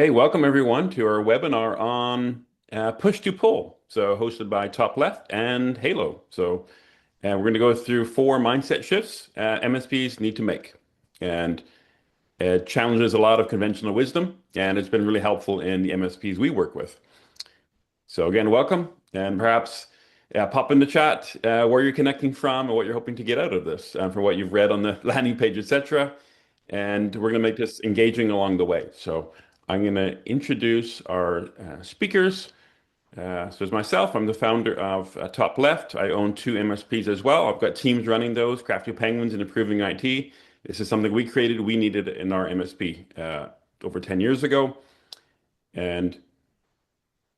Hey, welcome everyone to our webinar on push to pull. So hosted by TopLeft and Halo. So we're going to go through four mindset shifts MSPs need to make. And it challenges a lot of conventional wisdom, and it's been really helpful in the MSPs we work with. So again, welcome, and perhaps pop in the chat where you're connecting from and what you're hoping to get out of this, for what you've read on the landing page, etc. And we're going to make this engaging along the way. So I'm going to introduce our speakers. So there's myself. I'm the founder of TopLeft. I own two MSPs as well. I've got teams running those, Crafty Penguins and Improving IT. This is something we created. We needed it in our MSP over 10 years ago. And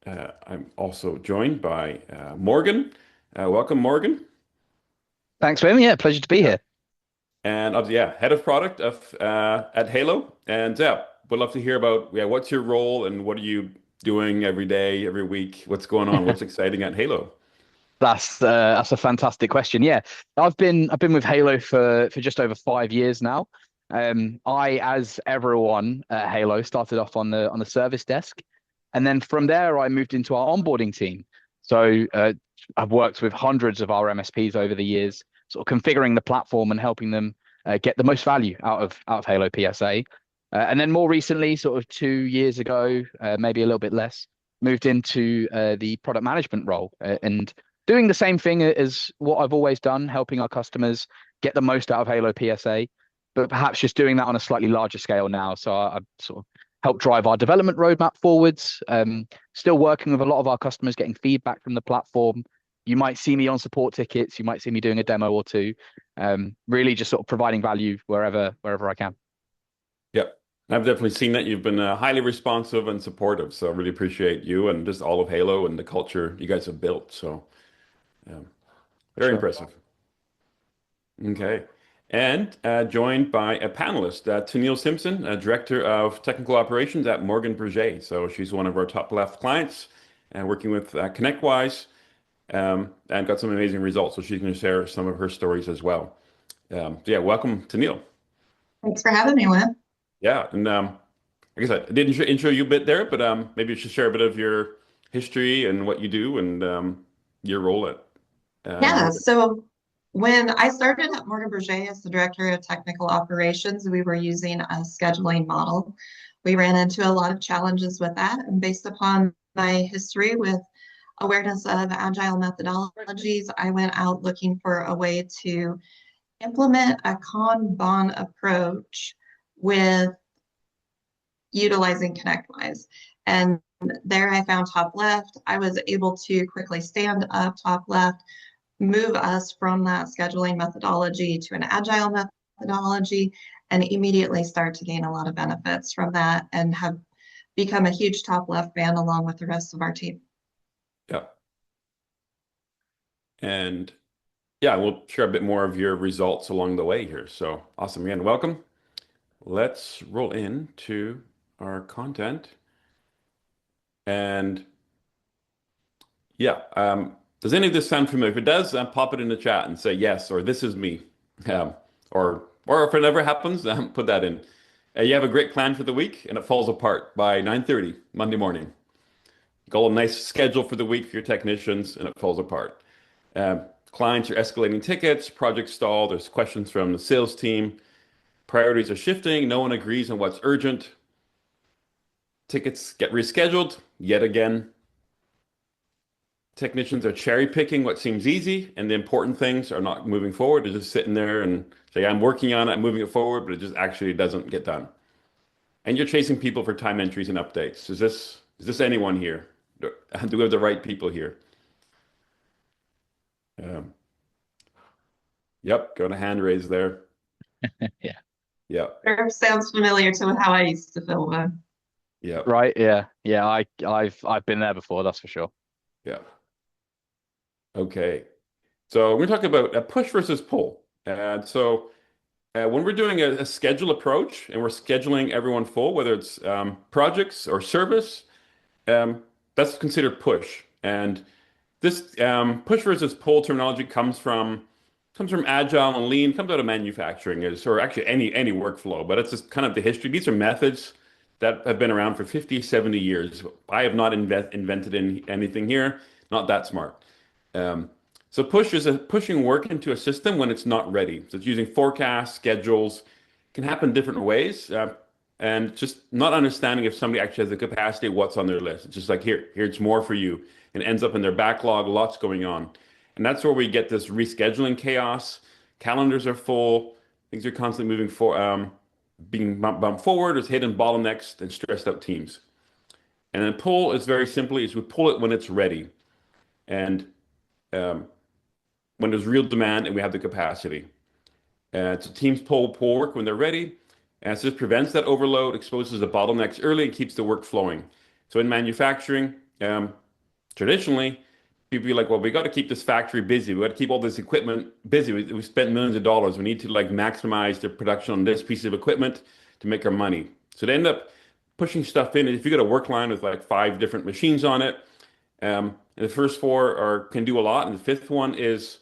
I'm also joined by Morgan. Welcome, Morgan. Thanks, Wim. Yeah, pleasure to be here. And head of product at Halo. And would love to hear about what's your role and what are you doing every day, every week? What's going on? What's exciting at Halo? That's a fantastic question. Yeah, I've been with Halo for just over 5 years now. As everyone at Halo, started off on the service desk, and then from there I moved into our onboarding team. So I've worked with hundreds of our MSPs over the years, sort of configuring the platform and helping them get the most value out of HaloPSA. And then more recently, sort of 2 years ago, maybe a little bit less, moved into the product management role and doing the same thing as what I've always done, helping our customers get the most out of HaloPSA, but perhaps just doing that on a slightly larger scale now. So I sort of help drive our development roadmap forwards. Still working with a lot of our customers, getting feedback from the platform. You might see me on support tickets. You might see me doing a demo or two. Really just sort of providing value wherever I can. Yep. I've definitely seen that you've been highly responsive and supportive. So I really appreciate you and just all of Halo and the culture you guys have built. So For very sure. impressive. Okay. And joined by a panelist, Tennille Simpson, Director of Technical Operations at Morgan Birge. So she's one of our top left clients and working with ConnectWise and got some amazing results. So she's going to share some of her stories as well. Welcome, Tennille. Thanks for having me, Wim. Yeah, and I guess I did intro you a bit there, but maybe you should share a bit of your history and what you do and your role at Yeah, Morgan. so when I started at Morgan Birge as the Director of Technical Operations, we were using a scheduling model. We ran into a lot of challenges with that, and based upon my history with awareness of agile methodologies, I went out looking for a way to implement a Kanban approach with utilizing ConnectWise. And there I found TopLeft. I was able to quickly stand up TopLeft, move us from that scheduling methodology to an agile methodology, and immediately start to gain a lot of benefits from that and have become a huge TopLeft fan along with the rest of our team. Yeah, and yeah, we'll share a bit more of your results along the way here. So awesome again, welcome. Let's roll into our content. And does any of this sound familiar? If it does, pop it in the chat and say yes, or this is me. Um, or if it never happens, put that in. You have a great plan for the week and it falls apart by 9:30 Monday morning. Got a nice schedule for the week for your technicians and it falls apart. Clients are escalating tickets, projects stall, there's questions from the sales team, priorities are shifting, no one agrees on what's urgent. Tickets get rescheduled yet again. Technicians are cherry picking what seems easy, and the important things are not moving forward. They're just sitting there and say, I'm working on it, I'm moving it forward, but it just actually doesn't get done. And you're chasing people for time entries and updates. Is this anyone here? Do we have the right people here? Um, yep, got a hand raised there. Yeah. Yep, Sure sounds familiar to how I used to feel, Wim. yep, Right. Yeah. Yeah. I've been there before. That's for sure. yep. Okay. So we're talking about a push versus pull. And so when we're doing a schedule approach and we're scheduling everyone full, whether it's projects or service, um, that's considered push. And this push versus pull terminology comes from agile and lean, comes out of manufacturing, or actually any workflow. But it's just kind of the history. These are methods that have been around for 50, 70 years. I have not invented anything here, not that smart. Um, so push is pushing work into a system when it's not ready. So it's using forecasts, schedules, can happen different ways. And just not understanding if somebody actually has the capacity, what's on their list. It's just like, here's more for you. And it ends up in their backlog, lots going on. And that's where we get this rescheduling chaos. Calendars are full, things are constantly moving being bumped forward, there's hidden bottlenecks and stressed out teams. And then pull is very simply, is we pull it when it's ready. And um, when there's real demand and we have the capacity. So teams pull work when they're ready. And so this prevents that overload, exposes the bottlenecks early, and keeps the work flowing. So in manufacturing, traditionally, people be like, well, we got to keep this factory busy. We got to keep all this equipment busy. We spent millions of dollars. We need to like maximize the production on this piece of equipment to make our money. So they end up pushing stuff in. If you got a work line with like 5 different machines on it, and the first 4 can do a lot, and the fifth one is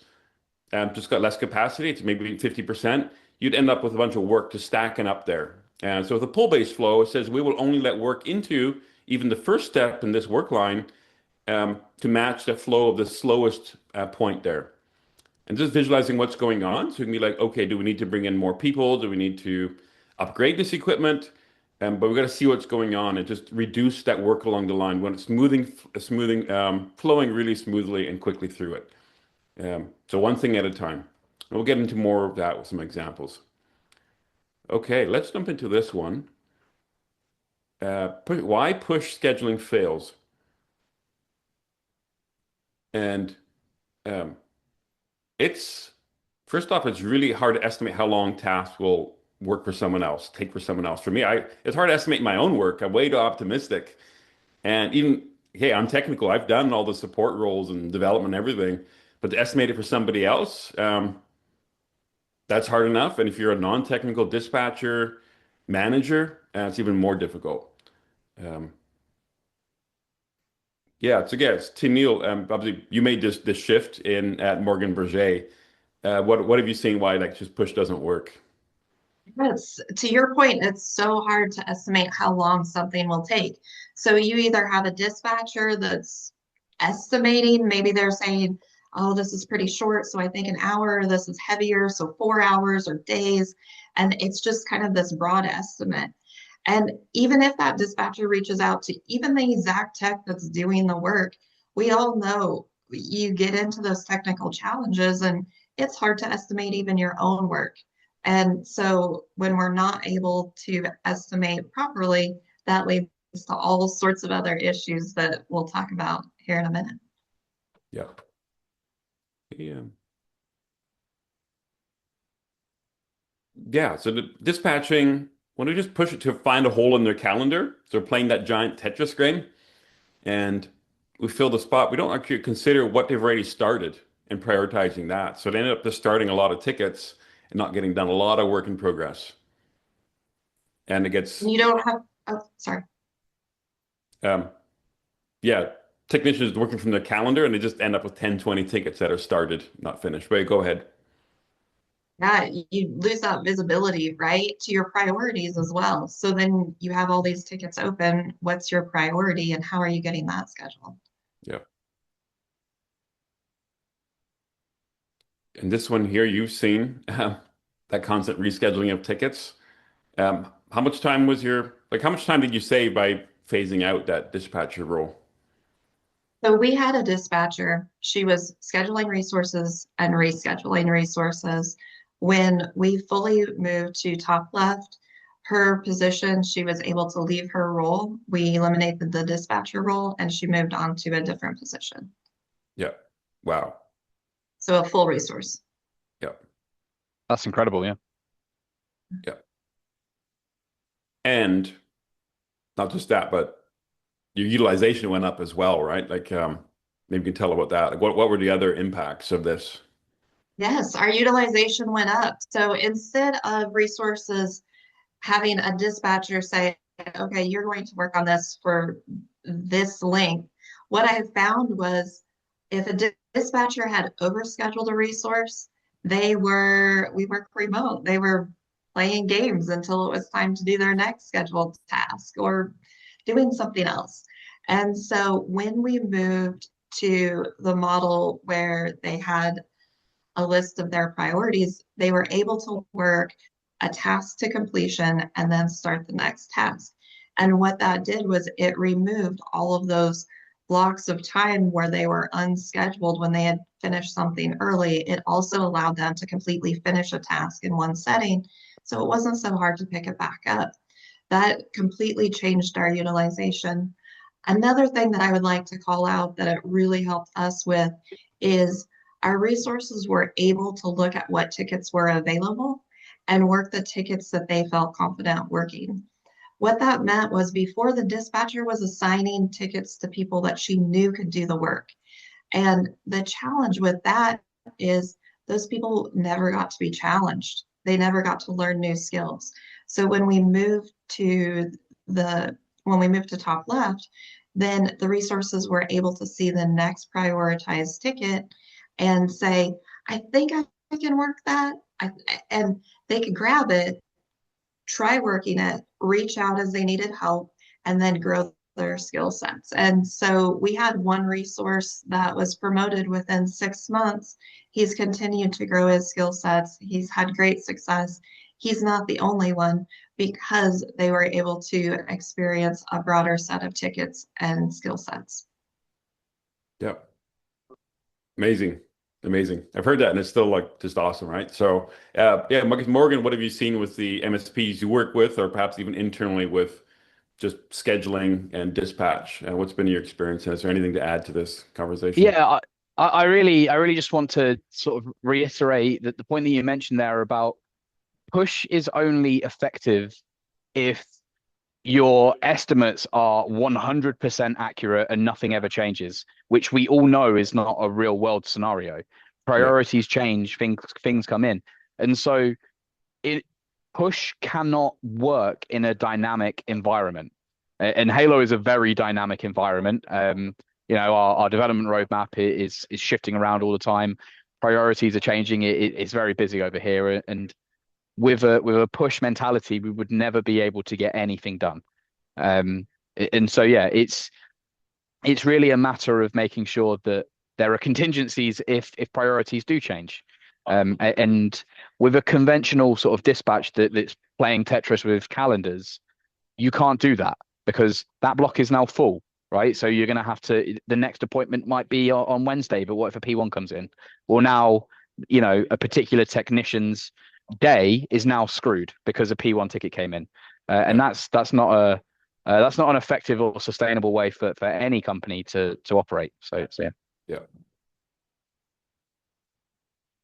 just got less capacity. It's maybe 50%. You'd end up with a bunch of work just stacking up there. And so with a pull-based flow, it says we will only let work into even the first step in this work line to match the flow of the slowest point there. And just visualizing what's going on. So you can be like, okay, do we need to bring in more people? Do we need to upgrade this equipment? But we've got to see what's going on and just reduce that work along the line when it's flowing really smoothly and quickly through it. So one thing at a time. And we'll get into more of that with some examples. Okay, let's jump into this one. Why push scheduling fails? And it's first off, it's really hard to estimate how long tasks will work for someone else, take for someone else. For me, it's hard to estimate my own work. I'm way too optimistic. And even, hey, I'm technical. I've done all the support roles and development and everything. But to estimate it for somebody else, that's hard enough. And if you're a non-technical dispatcher, manager, it's even more difficult. Yeah, so yes, to Neil, obviously you made this shift in at Morgan Birge. What have you seen why like just push doesn't work? Yes, to your point, it's so hard to estimate how long something will take. So you either have a dispatcher that's estimating, maybe they're saying, oh, this is pretty short, so I think an hour, this is heavier, so 4 hours or days. And it's just kind of this broad estimate. And even if that dispatcher reaches out to even the exact tech that's doing the work, we all know you get into those technical challenges and it's hard to estimate even your own work. And so when we're not able to estimate properly, that leads to all sorts of other issues that we'll talk about here in a minute. Yeah. Yeah. Yeah. So the dispatching, when we just push it to find a hole in their calendar, so we're playing that giant Tetris game, and we fill the spot. We don't actually consider what they've already started and prioritizing that. So they end up just starting a lot of tickets and not getting done a lot of work in progress. And it gets, You don't have, oh, sorry. um, yeah, technicians working from their calendar and they just end up with 10, 20 tickets that are started, not finished. Wait, go ahead. Yeah, you lose that visibility, right, to your priorities as well. So then you have all these tickets open. What's your priority and how are you getting that scheduled? Yeah. And this one here, you've seen that constant rescheduling of tickets. How much time was how much time did you save by phasing out that dispatcher role? So we had a dispatcher. She was scheduling resources and rescheduling resources. When we fully moved to TopLeft, her position, she was able to leave her role. We eliminated the dispatcher role and she moved on to a different position. Yeah. Wow. So a full resource. Yeah. That's incredible. Yeah. Yeah. And not just that, but your utilization went up as well, right? Like, maybe you can tell about that. Like, what were the other impacts of this? Yes, our utilization went up. So instead of resources having a dispatcher say, okay, you're going to work on this for this length, what I found was if a dispatcher had overscheduled a resource, we work remote. They were playing games until it was time to do their next scheduled task or doing something else. And so when we moved to the model where they had a list of their priorities, they were able to work a task to completion and then start the next task. And what that did was it removed all of those blocks of time where they were unscheduled when they had finished something early. It also allowed them to completely finish a task in one setting, so it wasn't so hard to pick it back up. That completely changed our utilization. Another thing that I would like to call out that it really helped us with is our resources were able to look at what tickets were available and work the tickets that they felt confident working. What that meant was before the dispatcher was assigning tickets to people that she knew could do the work. And the challenge with that is those people never got to be challenged. They never got to learn new skills. So when we moved to TopLeft, then the resources were able to see the next prioritized ticket and say, I think I can work that. And they could grab it, try working it, reach out as they needed help, and then grow their skill sets. And so we had one resource that was promoted within 6 months. He's continued to grow his skill sets. He's had great success. He's not the only one because they were able to experience a broader set of tickets and skill sets. Yep. Amazing. Amazing. I've heard that and it's still like just awesome, right? So yeah, Morgan, what have you seen with the MSPs you work with or perhaps even internally with just scheduling and dispatch? What's been your experience? And is there anything to add to this conversation? Yeah, I really just want to sort of reiterate that the point that you mentioned there about push is only effective if your estimates are 100% accurate and nothing ever changes, which we all know is not a real world scenario. Priorities change, things come in. And so push cannot work in a dynamic environment. And Halo is a very dynamic environment. Our development roadmap is shifting around all the time. Priorities are changing. It's very busy over here. And with a push mentality, we would never be able to get anything done. And so yeah, it's really a matter of making sure that there are contingencies if priorities do change. And with a conventional sort of dispatch that's playing Tetris with calendars, you can't do that because that block is now full, right? So you're going to have to, the next appointment might be on Wednesday, but what if a P1 comes in? Well, now, a particular technician's day is now screwed because a P1 ticket came in. And that's not an effective or sustainable way for any company to operate. So yeah. Yeah.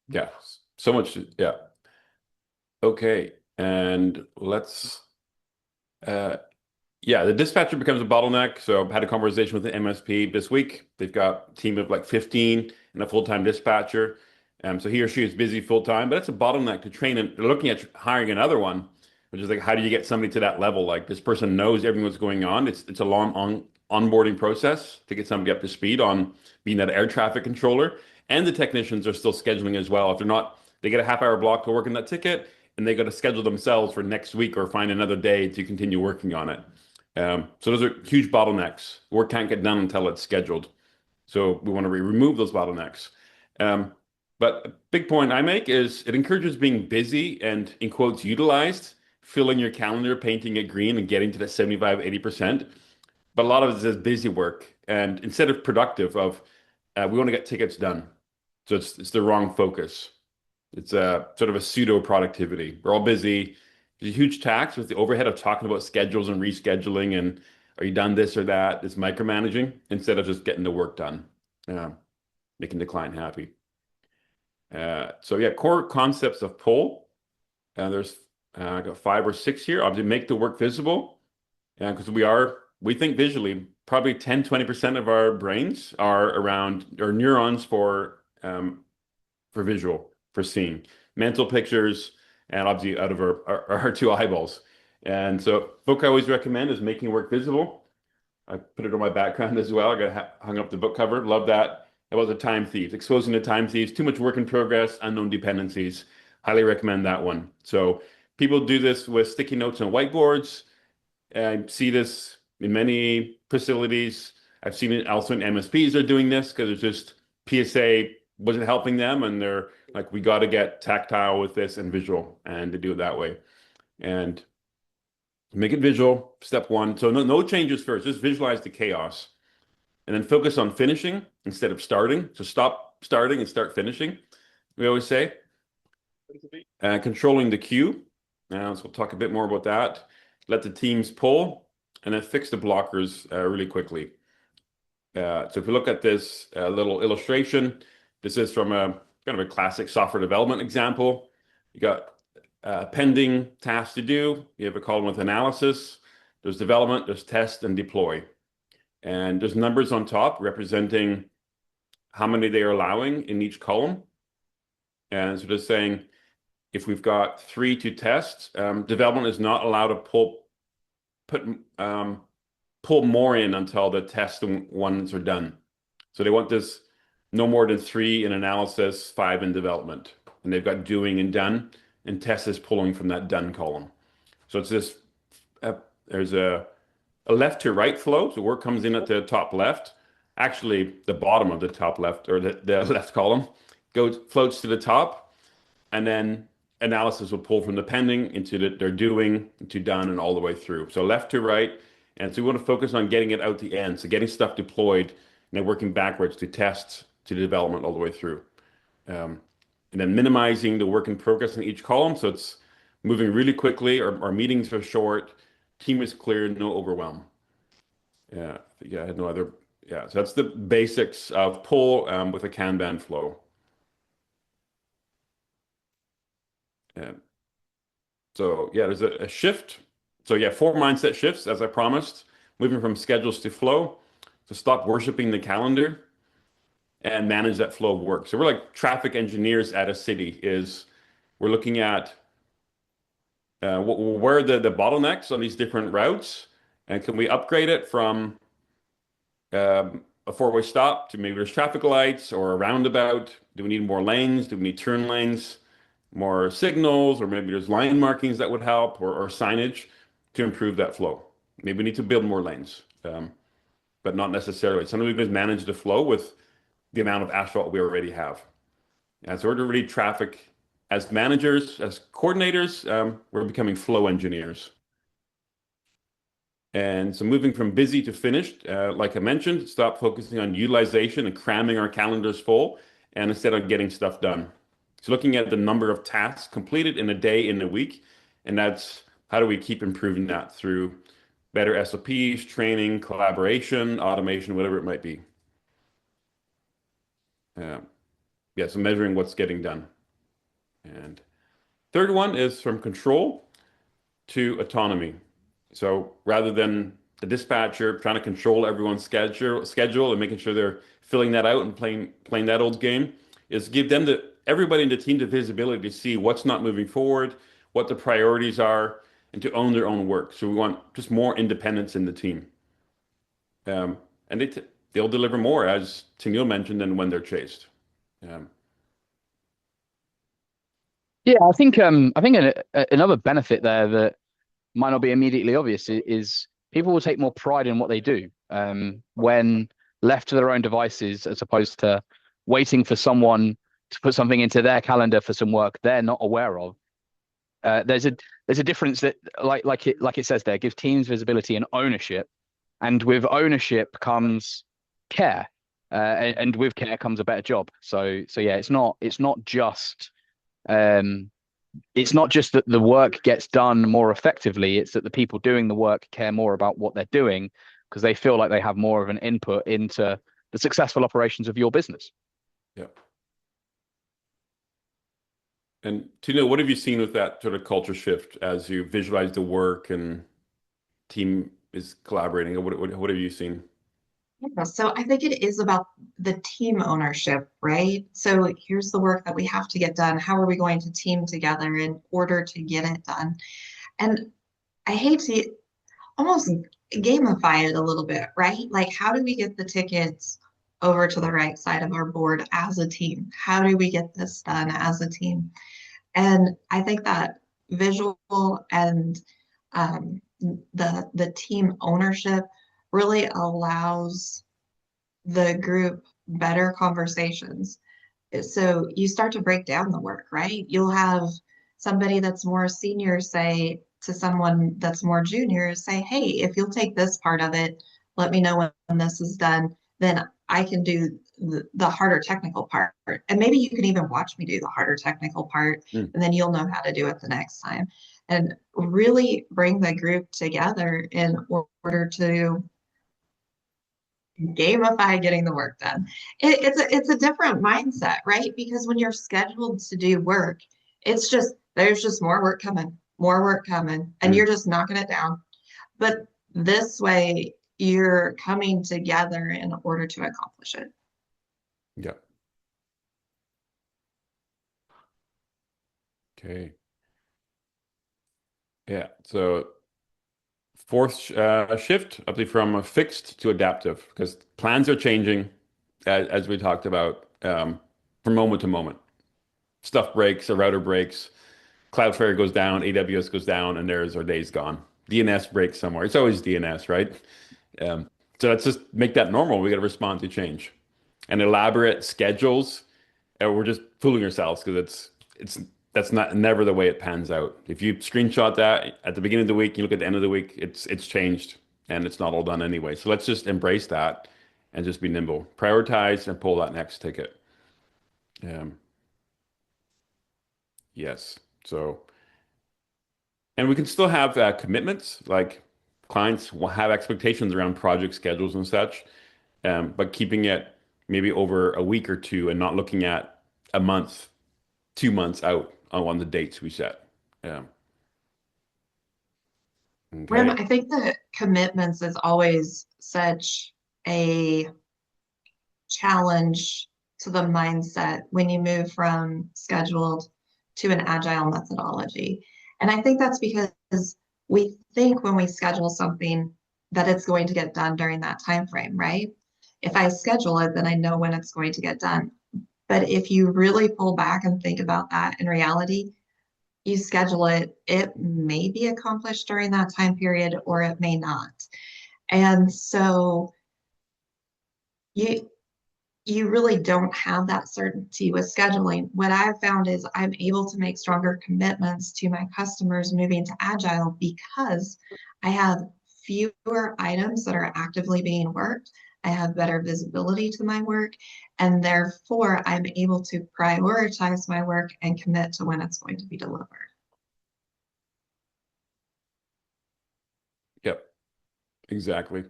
Yeah. So much. Yeah. Okay. And let's, the dispatcher becomes a bottleneck. So I had a conversation with the MSP this week. They've got a team of like 15 and a full-time dispatcher. So he or she is busy full-time, but it's a bottleneck to train him. They're looking at hiring another one, which is like, how do you get somebody to that level? Like this person knows everything that's going on. It's a long onboarding process to get somebody up to speed on being that air traffic controller. And the technicians are still scheduling as well. If they're not, they get a half-hour block to work on that ticket, and they got to schedule themselves for next week or find another day to continue working on it. So those are huge bottlenecks. Work can't get done until it's scheduled. So we want to remove those bottlenecks. But a big point I make is it encourages being busy and, in quotes, utilized, filling your calendar, painting it green, and getting to that 75, 80%. But a lot of it is busy work. And instead of productive, we want to get tickets done. So it's the wrong focus. It's a sort of a pseudo productivity. We're all busy. There's a huge tax with the overhead of talking about schedules and rescheduling and are you done this or that? It's micromanaging instead of just getting the work done, making the client happy. So yeah, core concepts of pull. There's I got 5 or 6 here. Obviously, make the work visible, because we think visually. Probably 10-20% of our brains are around or neurons for visual, for seeing mental pictures, and obviously out of our 2 eyeballs. And so, book I always recommend is Making Work Visible. I put it on my background as well. I got hung up the book cover. Love that. About the time thieves, exposing the time thieves, too much work in progress, unknown dependencies. Highly recommend that one. So People do this with sticky notes and whiteboards. I see this in many facilities. I've seen it also in MSPs are doing this because it's just PSA wasn't helping them, and they're like, we got to get tactile with this and visual, and to do it that way. And make it visual, step one. So no changes first, just visualize the chaos. And then focus on finishing instead of starting. So stop starting and start finishing, we always say. Controlling the queue. So we'll talk a bit more about that. Let the teams pull, and then fix the blockers really quickly. So if we look at this little illustration, this is from a kind of a classic software development example. You got pending tasks to do. You have a column with analysis. There's development, there's test, and deploy. And there's numbers on top representing how many they are allowing in each column. And so just saying, if we've got 3 to test, development is not allowed to pull more in until the test ones are done. So they want this no more than 3 in analysis, 5 in development. And they've got doing and done, and test is pulling from that done column. So it's this, there's a left to right flow. So work comes in at the top left, actually the bottom of the top left, or the left column, floats to the top, and then analysis will pull from the pending into their doing, into done, and all the way through. So left to right. And so we want to focus on getting it out the end. So getting stuff deployed, and then working backwards to tests, to development all the way through. And then minimizing the work in progress in each column. So it's moving really quickly, our meetings are short, team is clear, no overwhelm. Yeah, I had no other. Yeah, so that's the basics of pull with a Kanban flow. So yeah, there's a shift. So yeah, 4 mindset shifts, as I promised, moving from schedules to flow. So stop worshiping the calendar and manage that flow of work. So we're like traffic engineers at a city. We're looking at where are the bottlenecks on these different routes, and can we upgrade it from a 4-way stop to maybe there's traffic lights or a roundabout? Do we need more lanes? Do we need turn lanes? More signals, or maybe there's line markings that would help, or signage to improve that flow. Maybe we need to build more lanes, but not necessarily. Sometimes we just manage the flow with the amount of asphalt we already have. And so we're really traffic as managers, as coordinators, we're becoming flow engineers. And so moving from busy to finished, like I mentioned, stop focusing on utilization and cramming our calendars full, and instead of getting stuff done. So looking at the number of tasks completed in a day, in a week, and that's how do we keep improving that through better SOPs, training, collaboration, automation, whatever it might be. Yeah, so measuring what's getting done. And third one is from control to autonomy. So rather than the dispatcher trying to control everyone's schedule and making sure they're filling that out and playing that old game, is give them everybody in the team the visibility to see what's not moving forward, what the priorities are, and to own their own work. So we want just more independence in the team. And they'll deliver more, as Tennille mentioned, than when they're chased. Yeah, I think another benefit there that might not be immediately obvious is people will take more pride in what they do when left to their own devices, as opposed to waiting for someone to put something into their calendar for some work they're not aware of. There's a difference that, like it says there, gives teams visibility and ownership, and with ownership comes care, and with care comes a better job. So yeah, it's not just that the work gets done more effectively. It's that the people doing the work care more about what they're doing, because they feel like they have more of an input into the successful operations of your business. Yeah. And Tino, what have you seen with that sort of culture shift as you visualize the work and team is collaborating? What have you seen? Yeah, so I think it is about the team ownership, right? So here's the work that we have to get done. How are we going to team together in order to get it done? And I hate to almost gamify it a little bit, right? Like, how do we get the tickets over to the right side of our board as a team? How do we get this done as a team? And I think that visual and the team ownership really allows the group better conversations. So you start to break down the work, right? You'll have somebody that's more senior say to someone that's more junior, say, hey, if you'll take this part of it, let me know when this is done, then I can do the harder technical part. And maybe you can even watch me do the harder technical part, and then you'll know how to do it the next time. And really bring the group together in order to gamify getting the work done. It's a different mindset, right? Because when you're scheduled to do work, it's just there's just more work coming, and you're just knocking it down. But this way, you're coming together in order to accomplish it. Yeah. Okay. Yeah. So fourth shift, I believe, from fixed to adaptive, because plans are changing, as we talked about, from moment to moment. Stuff breaks, a router breaks, Cloudflare goes down, AWS goes down, and there's our days gone. DNS breaks somewhere. It's always DNS, right? So let's just make that normal. We got to respond to change. And elaborate schedules, we're just fooling ourselves because that's not never the way it pans out. If you screenshot that at the beginning of the week, you look at the end of the week, it's changed and it's not all done anyway. So let's just embrace that and just be nimble. Prioritize and pull that next ticket. Yes. So, and we can still have commitments, like clients will have expectations around project schedules and such, but keeping it maybe over a week or two and not looking at a month, 2 months out on the dates we set. Wim, Okay. I think that commitments is always such a challenge to the mindset when you move from scheduled to an agile methodology. And I think that's because we think when we schedule something that it's going to get done during that time frame, right? If I schedule it, then I know when it's going to get done. But if you really pull back and think about that in reality, you schedule it, it may be accomplished during that time period or it may not. And so you you really don't have that certainty with scheduling. What I've found is I'm able to make stronger commitments to my customers moving to agile because I have fewer items that are actively being worked. I have better visibility to my work, and therefore I'm able to prioritize my work and commit to when it's going to be delivered. Yep, exactly.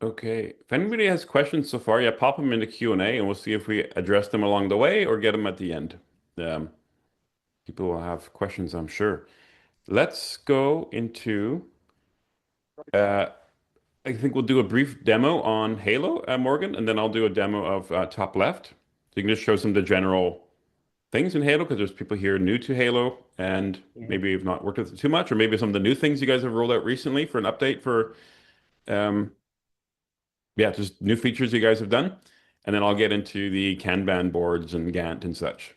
Okay. If anybody has questions so far, yeah, pop them in the Q&A and we'll see if we address them along the way or get them at the end. Um, People will have questions, I'm sure. Let's go into, I think we'll do a brief demo on Halo, Morgan, and then I'll do a demo of TopLeft. So you can just show some of the general things in Halo, because there's people here new to Halo and maybe you've not worked with it too much, or maybe some of the new things you guys have rolled out recently for an update for, yeah, just new features you guys have done. And then I'll get into the Kanban boards and Gantt and such.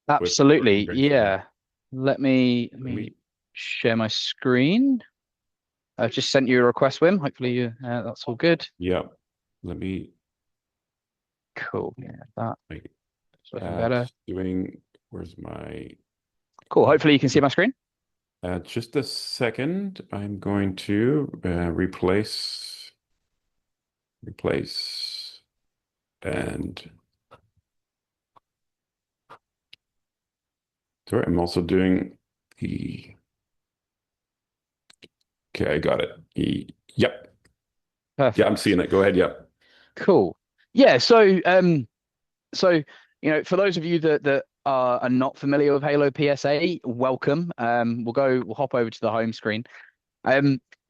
Absolutely. Great. Yeah. Let me me- share my screen. I've just sent you a request, Wim. Hopefully that's all good. Yeah. Let me Cool. Yeah, that's make looking better. where's my, Cool. Hopefully you can see my screen. just a second. I'm going to replace, and sorry, I'm also doing the, okay, I got it. Yep. Perfect. Yeah, I'm seeing it. Go ahead. Yep. Cool. Yeah. So for those of you that are not familiar with HaloPSA, welcome. We'll hop over to the home screen.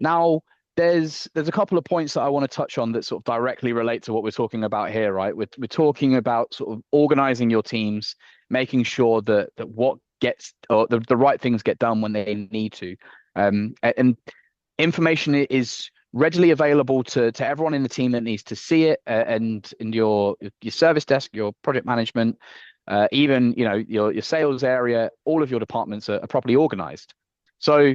Now there's a couple of points that I want to touch on that sort of directly relate to what we're talking about here, right? We're talking about sort of organizing your teams, making sure that what gets, or the right things get done when they need to. And information is readily available to everyone in the team that needs to see it, and in your service desk, your project management, even your sales area, all of your departments are properly organized. So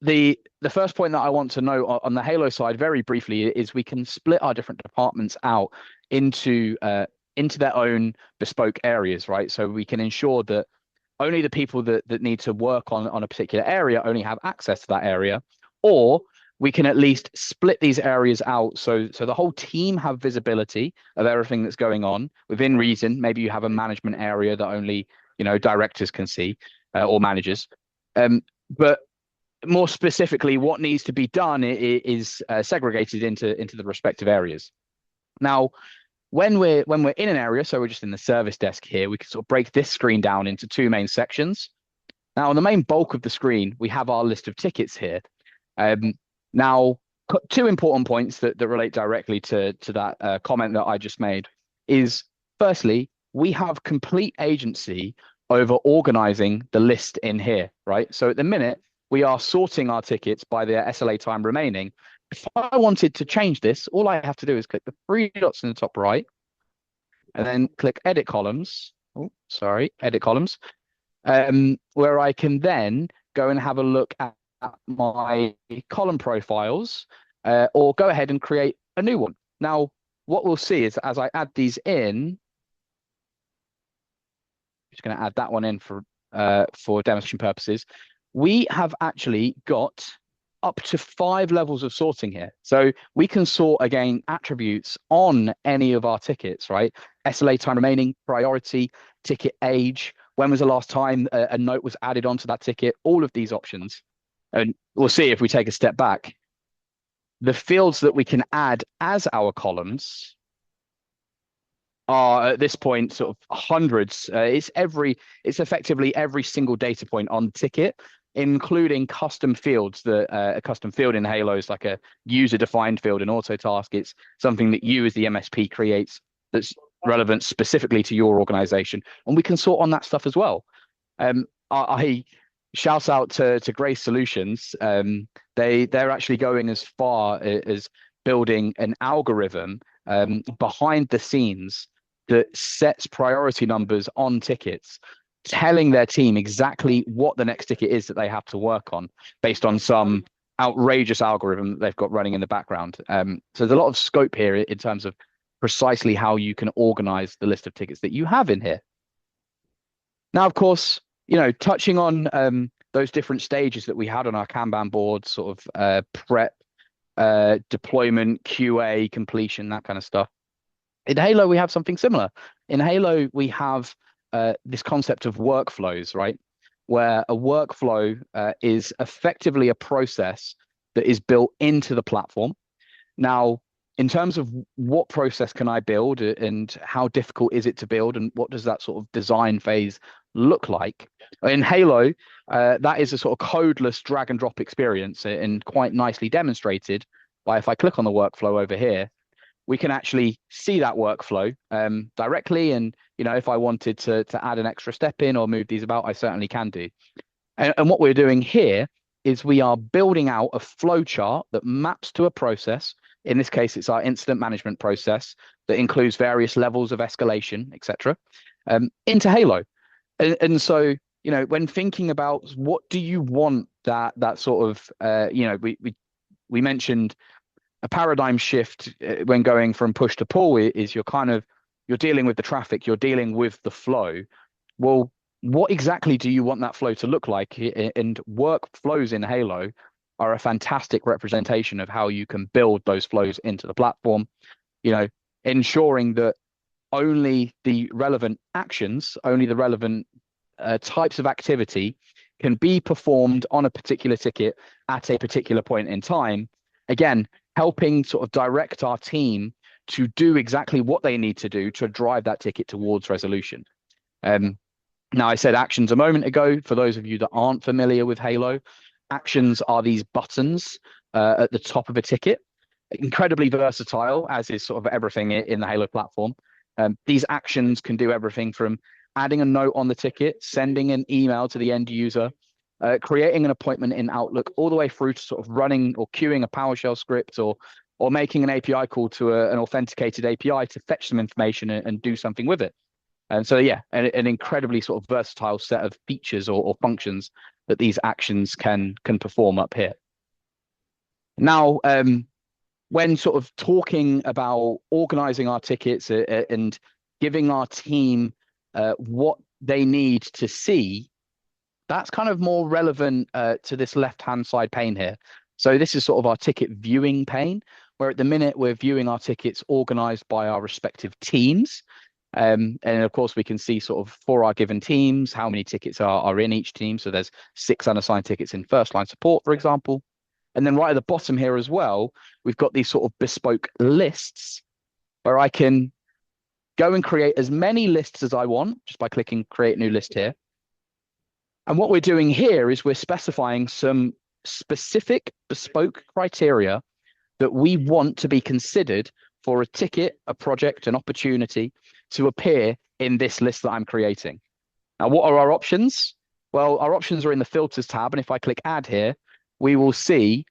the first point that I want to know on the Halo side very briefly is we can split our different departments out into their own bespoke areas, right? So we can ensure that only the people that need to work on a particular area only have access to that area, or we can at least split these areas out so the whole team have visibility of everything that's going on within reason. Maybe you have a management area that only directors can see, or managers. But more specifically, what needs to be done is segregated into the respective areas. Now, when we're in an area, so we're just in the service desk here, we can sort of break this screen down into two main sections. Now, on the main bulk of the screen, we have our list of tickets here. Now, two important points that relate directly to that comment that I just made is, firstly, we have complete agency over organizing the list in here, right? So at the minute, we are sorting our tickets by their SLA time remaining. If I wanted to change this, all I have to do is click the three dots in the top right and then click Edit Columns. Oh, sorry, Edit Columns, where I can then go and have a look at my column profiles, or go ahead and create a new one. Now, what we'll see is as I add these in, just going to add that one in for demonstration purposes, we have actually got up to 5 levels of sorting here. So we can sort, again, attributes on any of our tickets, right? SLA time remaining, priority, ticket age, when was the last time a note was added onto that ticket, all of these options. And we'll see if we take a step back, the fields that we can add as our columns are at this point sort of hundreds. It's effectively every single data point on the ticket, including custom fields. A custom field in Halo is like a user-defined field in Autotask. It's something that you as the MSP creates that's relevant specifically to your organization, and we can sort on that stuff as well. I shout out to Grace Solutions. They're actually going as far as building an algorithm behind the scenes that sets priority numbers on tickets, telling their team exactly what the next ticket is that they have to work on based on some outrageous algorithm that they've got running in the background. So there's a lot of scope here in terms of precisely how you can organize the list of tickets that you have in here. Now, of course, touching on those different stages that we had on our Kanban board, sort of prep, deployment, QA, completion, that kind of stuff. In Halo, we have something similar. In Halo, we have this concept of workflows, right? Where a workflow is effectively a process that is built into the platform. Now, in terms of what process can I build and how difficult is it to build and what does that sort of design phase look like? In Halo, that is a sort of codeless drag and drop experience, and quite nicely demonstrated by, if I click on the workflow over here, we can actually see that workflow directly. And, if I wanted to add an extra step in or move these about, I certainly can do. And what we're doing here is we are building out a flow chart that maps to a process. In this case, it's our incident management process that includes various levels of escalation, etc., into Halo. And so, when thinking about what do you want that sort of, we mentioned a paradigm shift when going from push to pull is you're dealing with the traffic, you're dealing with the flow. Well, what exactly do you want that flow to look like? And workflows in Halo are a fantastic representation of how you can build those flows into the platform, ensuring that only the relevant actions, only the relevant types of activity can be performed on a particular ticket at a particular point in time. Again, helping sort of direct our team to do exactly what they need to do to drive that ticket towards resolution. Now, I said actions a moment ago. For those of you that aren't familiar with Halo, actions are these buttons at the top of a ticket. Incredibly versatile, as is sort of everything in the Halo platform. These actions can do everything from adding a note on the ticket, sending an email to the end user, creating an appointment in Outlook, all the way through to sort of running or queuing a PowerShell script or making an API call to an authenticated API to fetch some information and do something with it. And so, yeah, an incredibly sort of versatile set of features or functions that these actions can perform up here. Now, when sort of talking about organizing our tickets and giving our team what they need to see, that's kind of more relevant to this left-hand side pane here. So this is sort of our ticket viewing pane, where at the minute we're viewing our tickets organized by our respective teams. And of course, we can see sort of for our given teams, how many tickets are in each team. So there's 6 unassigned tickets in first line support, for example. And then right at the bottom here as well, we've got these sort of bespoke lists where I can go and create as many lists as I want just by clicking create new list here. And what we're doing here is we're specifying some specific bespoke criteria that we want to be considered for a ticket, a project, an opportunity to appear in this list that I'm creating. Now, what are our options? Well, our options are in the filters tab. And if I click add here, we will see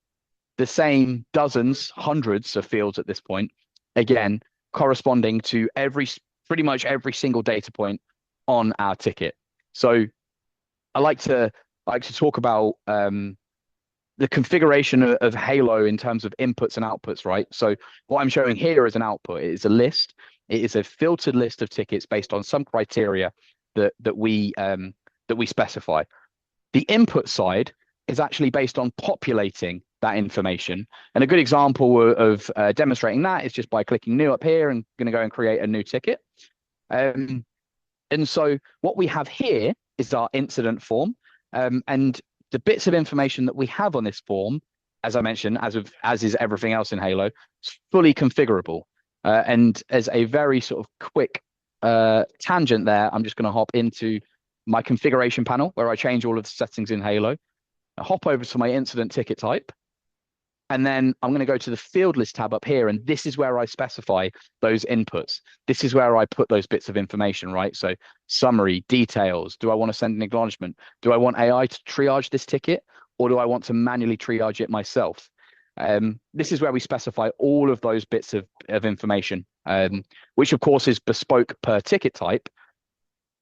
the same dozens, hundreds of fields at this point, again, corresponding to pretty much every single data point on our ticket. So I like to talk about the configuration of Halo in terms of inputs and outputs, right? So what I'm showing here is an output. It is a list. It is a filtered list of tickets based on some criteria that we specify. The input side is actually based on populating that information. And a good example of demonstrating that is just by clicking new up here and going to go and create a new ticket. And so what we have here is our incident form. And the bits of information that we have on this form, as I mentioned, as is everything else in Halo, is fully configurable. And as a very sort of quick tangent there, I'm just going to hop into my configuration panel where I change all of the settings in Halo. I hop over to my incident ticket type. And then I'm going to go to the field list tab up here. And this is where I specify those inputs. This is where I put those bits of information, right? So summary, details. Do I want to send an acknowledgement? Do I want AI to triage this ticket? Or do I want to manually triage it myself? This is where we specify all of those bits of information, which of course is bespoke per ticket type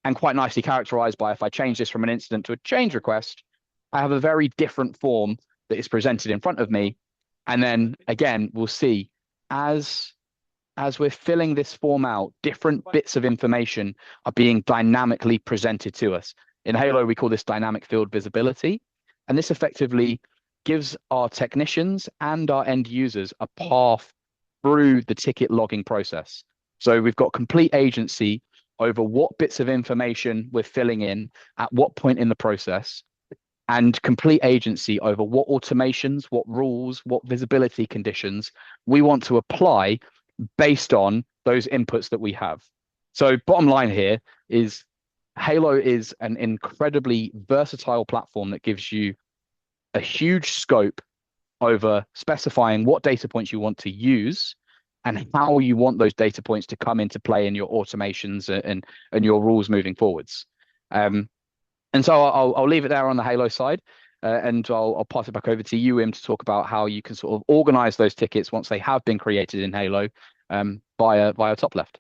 and quite nicely characterized by if I change this from an incident to a change request, I have a very different form that is presented in front of me. And then again, we'll see as we're filling this form out, different bits of information are being dynamically presented to us. In Halo, we call this dynamic field visibility. And this effectively gives our technicians and our end users a path through the ticket logging process. So we've got complete agency over what bits of information we're filling in at what point in the process, and complete agency over what automations, what rules, what visibility conditions we want to apply based on those inputs that we have. So bottom line here is Halo is an incredibly versatile platform that gives you a huge scope over specifying what data points you want to use and how you want those data points to come into play in your automations and your rules moving forwards. And so I'll leave it there on the Halo side, and I'll pass it back over to you, Wim, to talk about how you can sort of organize those tickets once they have been created in Halo via TopLeft.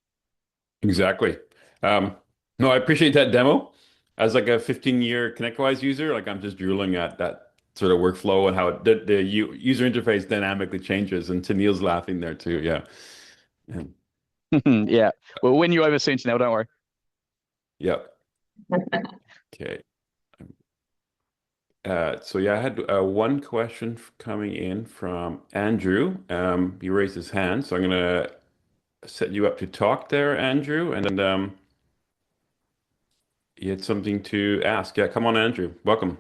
Exactly. No, I appreciate that demo. As like a 15-year ConnectWise user, like I'm just drooling at that sort of workflow and how the user interface dynamically changes. And Tennille's laughing there too. Yeah. Yeah. We'll win you over soon, Tennille. Don't worry. Yep. Okay. So yeah, I had one question coming in from Andrew. He raised his hand, so I'm gonna set you up to talk there, Andrew, and you had something to ask. Yeah, come on, Andrew. Welcome.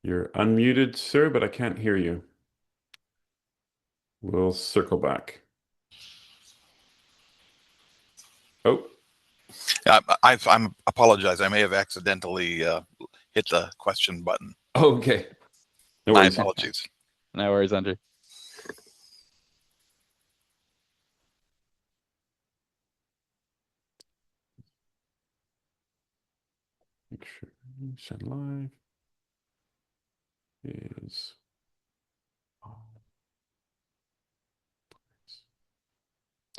You're unmuted, sir, but I can't hear you. We'll circle back. Oh, I'm apologize. I may have accidentally hit the question button. okay. No My worries. apologies. No worries, Andrew. Make sure send live is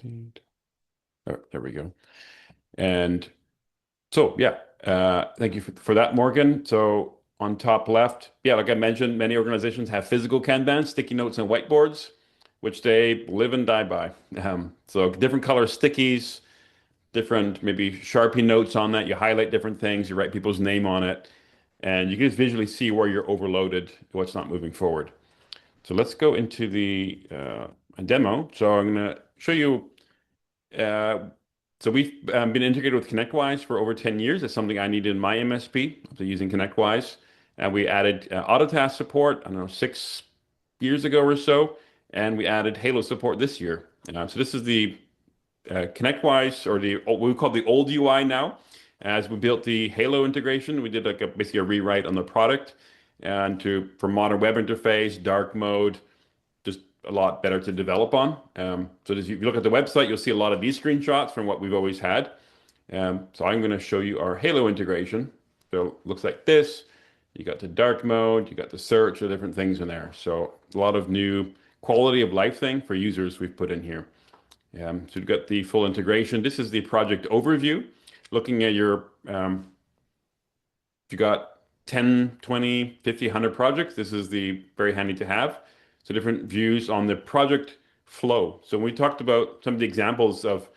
Oh, there we go. And so, yeah, thank you for that, Morgan. So on top left, yeah, like I mentioned, many organizations have physical Kanban, sticky notes, and whiteboards, which they live and die by. So different color stickies, different maybe Sharpie notes on that. You highlight different things, you write people's name on it, and you can just visually see where you're overloaded, what's not moving forward. So let's go into the demo. So I'm going to show you. So we've been integrated with ConnectWise for over 10 years. It's something I needed in my MSP, so using ConnectWise. And we added Autotask support, I don't know, 6 years ago or so. And we added Halo support this year. So this is the ConnectWise, or what we call the old UI now. As we built the Halo integration, we did like basically a rewrite on the product and for modern web interface, dark mode, just a lot better to develop on. So if you look at the website, you'll see a lot of these screenshots from what we've always had. So I'm going to show you our Halo integration. So it looks like this. You got the dark mode, you got the search, the different things in there. So a lot of new quality of life thing for users we've put in here. So we've got the full integration. This is the project overview. Looking at your, if you got 10, 20, 50, 100 projects, this is the very handy to have. So different views on the project flow. So when we talked about some of the examples of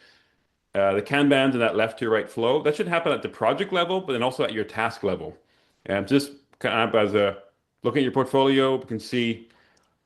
the Kanbans and that left to right flow, that should happen at the project level, but then also at your task level. And just kind of as a looking at your portfolio, we can see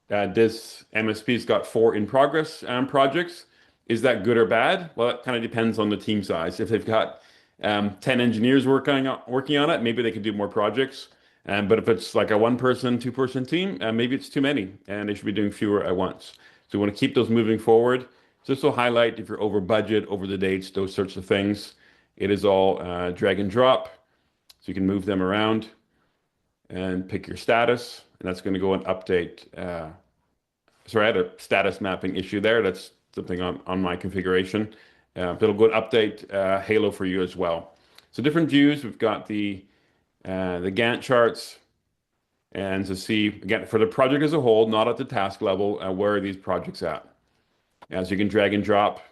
this MSP's got 4 in progress projects. Is that good or bad? Well, it kind of depends on the team size. If they've got 10 engineers working on it, maybe they can do more projects. But if it's like a 1-person, 2-person team, maybe it's too many and they should be doing fewer at once. So we want to keep those moving forward. So this will highlight if you're over budget, over the dates, those sorts of things. It is all drag and drop. So you can move them around and pick your status. And that's going to go and update. Sorry, I had a status mapping issue there. That's something on my configuration. It'll go and update Halo for you as well. So different views. We've got the Gantt charts, and to see, again, for the project as a whole, not at the task level, where are these projects at? As you can drag and drop,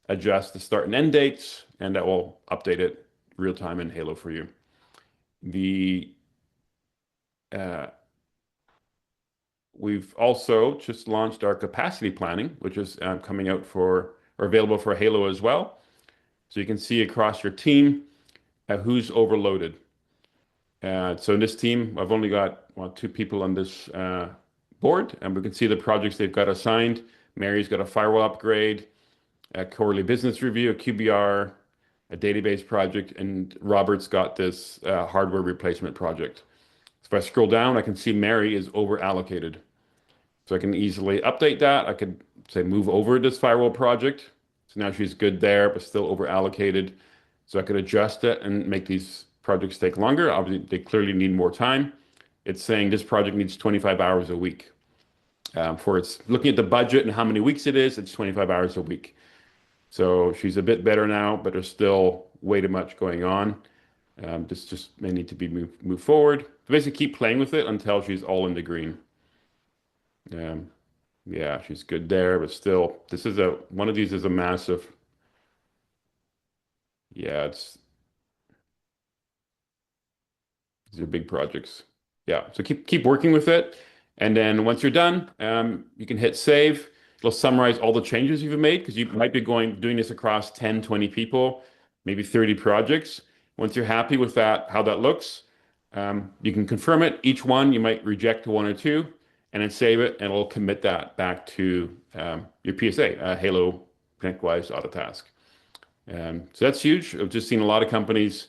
adjust the start and end dates, and that will update it real time in Halo for you. We've also just launched our capacity planning, which is coming out or available for Halo as well. So you can see across your team who's overloaded. So in this team, I've only got 2 people on this board, and we can see the projects they've got assigned. Mary's got a firewall upgrade, a quarterly business review, a QBR, a database project, and Robert's got this hardware replacement project. So if I scroll down, I can see Mary is over allocated. So I can easily update that. I could say move over this firewall project. So now she's good there, but still over allocated. So I could adjust it and make these projects take longer. Obviously, they clearly need more time. It's saying this project needs 25 hours a week. For it's looking at the budget and how many weeks it is, it's 25 hours a week. So she's a bit better now, but there's still way too much going on. This just may need to be moved forward. So basically keep playing with it until she's all in the green. Yeah, she's good there, but still, this is one of these is a massive. Yeah, these are big projects. Yeah, so keep working with it, and then once you're done, you can hit save. It'll summarize all the changes you've made because you might be doing this across 10, 20 people, maybe 30 projects. Once you're happy with that, how that looks, you can confirm it. Each one you might reject 1 or 2, and then save it, and it'll commit that back to your PSA, Halo ConnectWise Autotask. So that's huge. I've just seen a lot of companies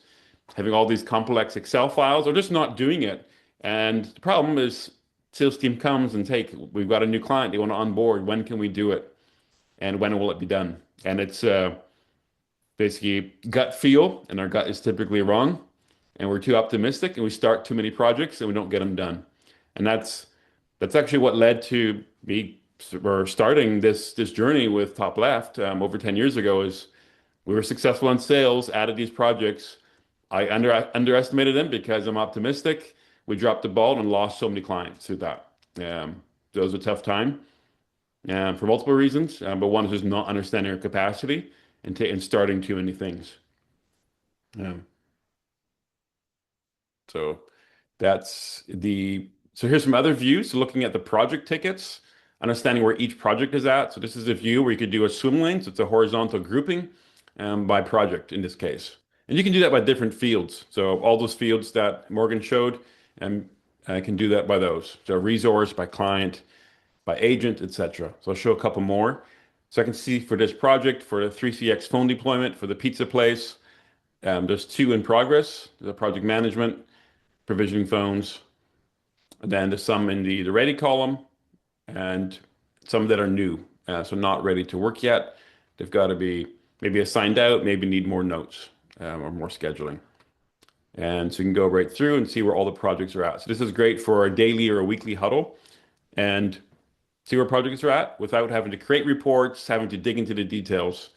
having all these complex Excel files or just not doing it. And the problem is sales team comes and we've got a new client, they want to onboard. When can we do it? And when will it be done? And it's basically gut feel, and our gut is typically wrong. And we're too optimistic, and we start too many projects, and we don't get them done. And that's actually what led to me starting this journey with TopLeft over 10 years ago. Is we were successful in sales, added these projects. I underestimated them because I'm optimistic. We dropped the ball and lost so many clients through that. That was a tough time. for multiple reasons, but one is just not understanding our capacity and starting too many things. Um, so so here's some other views. So looking at the project tickets, understanding where each project is at. So this is a view where you could do a swim lane. So it's a horizontal grouping by project in this case. And you can do that by different fields. So all those fields that Morgan showed, and I can do that by those. So resource, by client, by agent, etc. So I'll show a couple more. So I can see for this project, for the 3CX phone deployment, for the pizza place, there's 2 in progress. The project management, provisioning phones, and then there's some in the ready column, and some that are new, so not ready to work yet. They've got to be maybe assigned out, maybe need more notes or more scheduling. And so you can go right through and see where all the projects are at. So this is great for a daily or a weekly huddle and see where projects are at without having to create reports, having to dig into the details.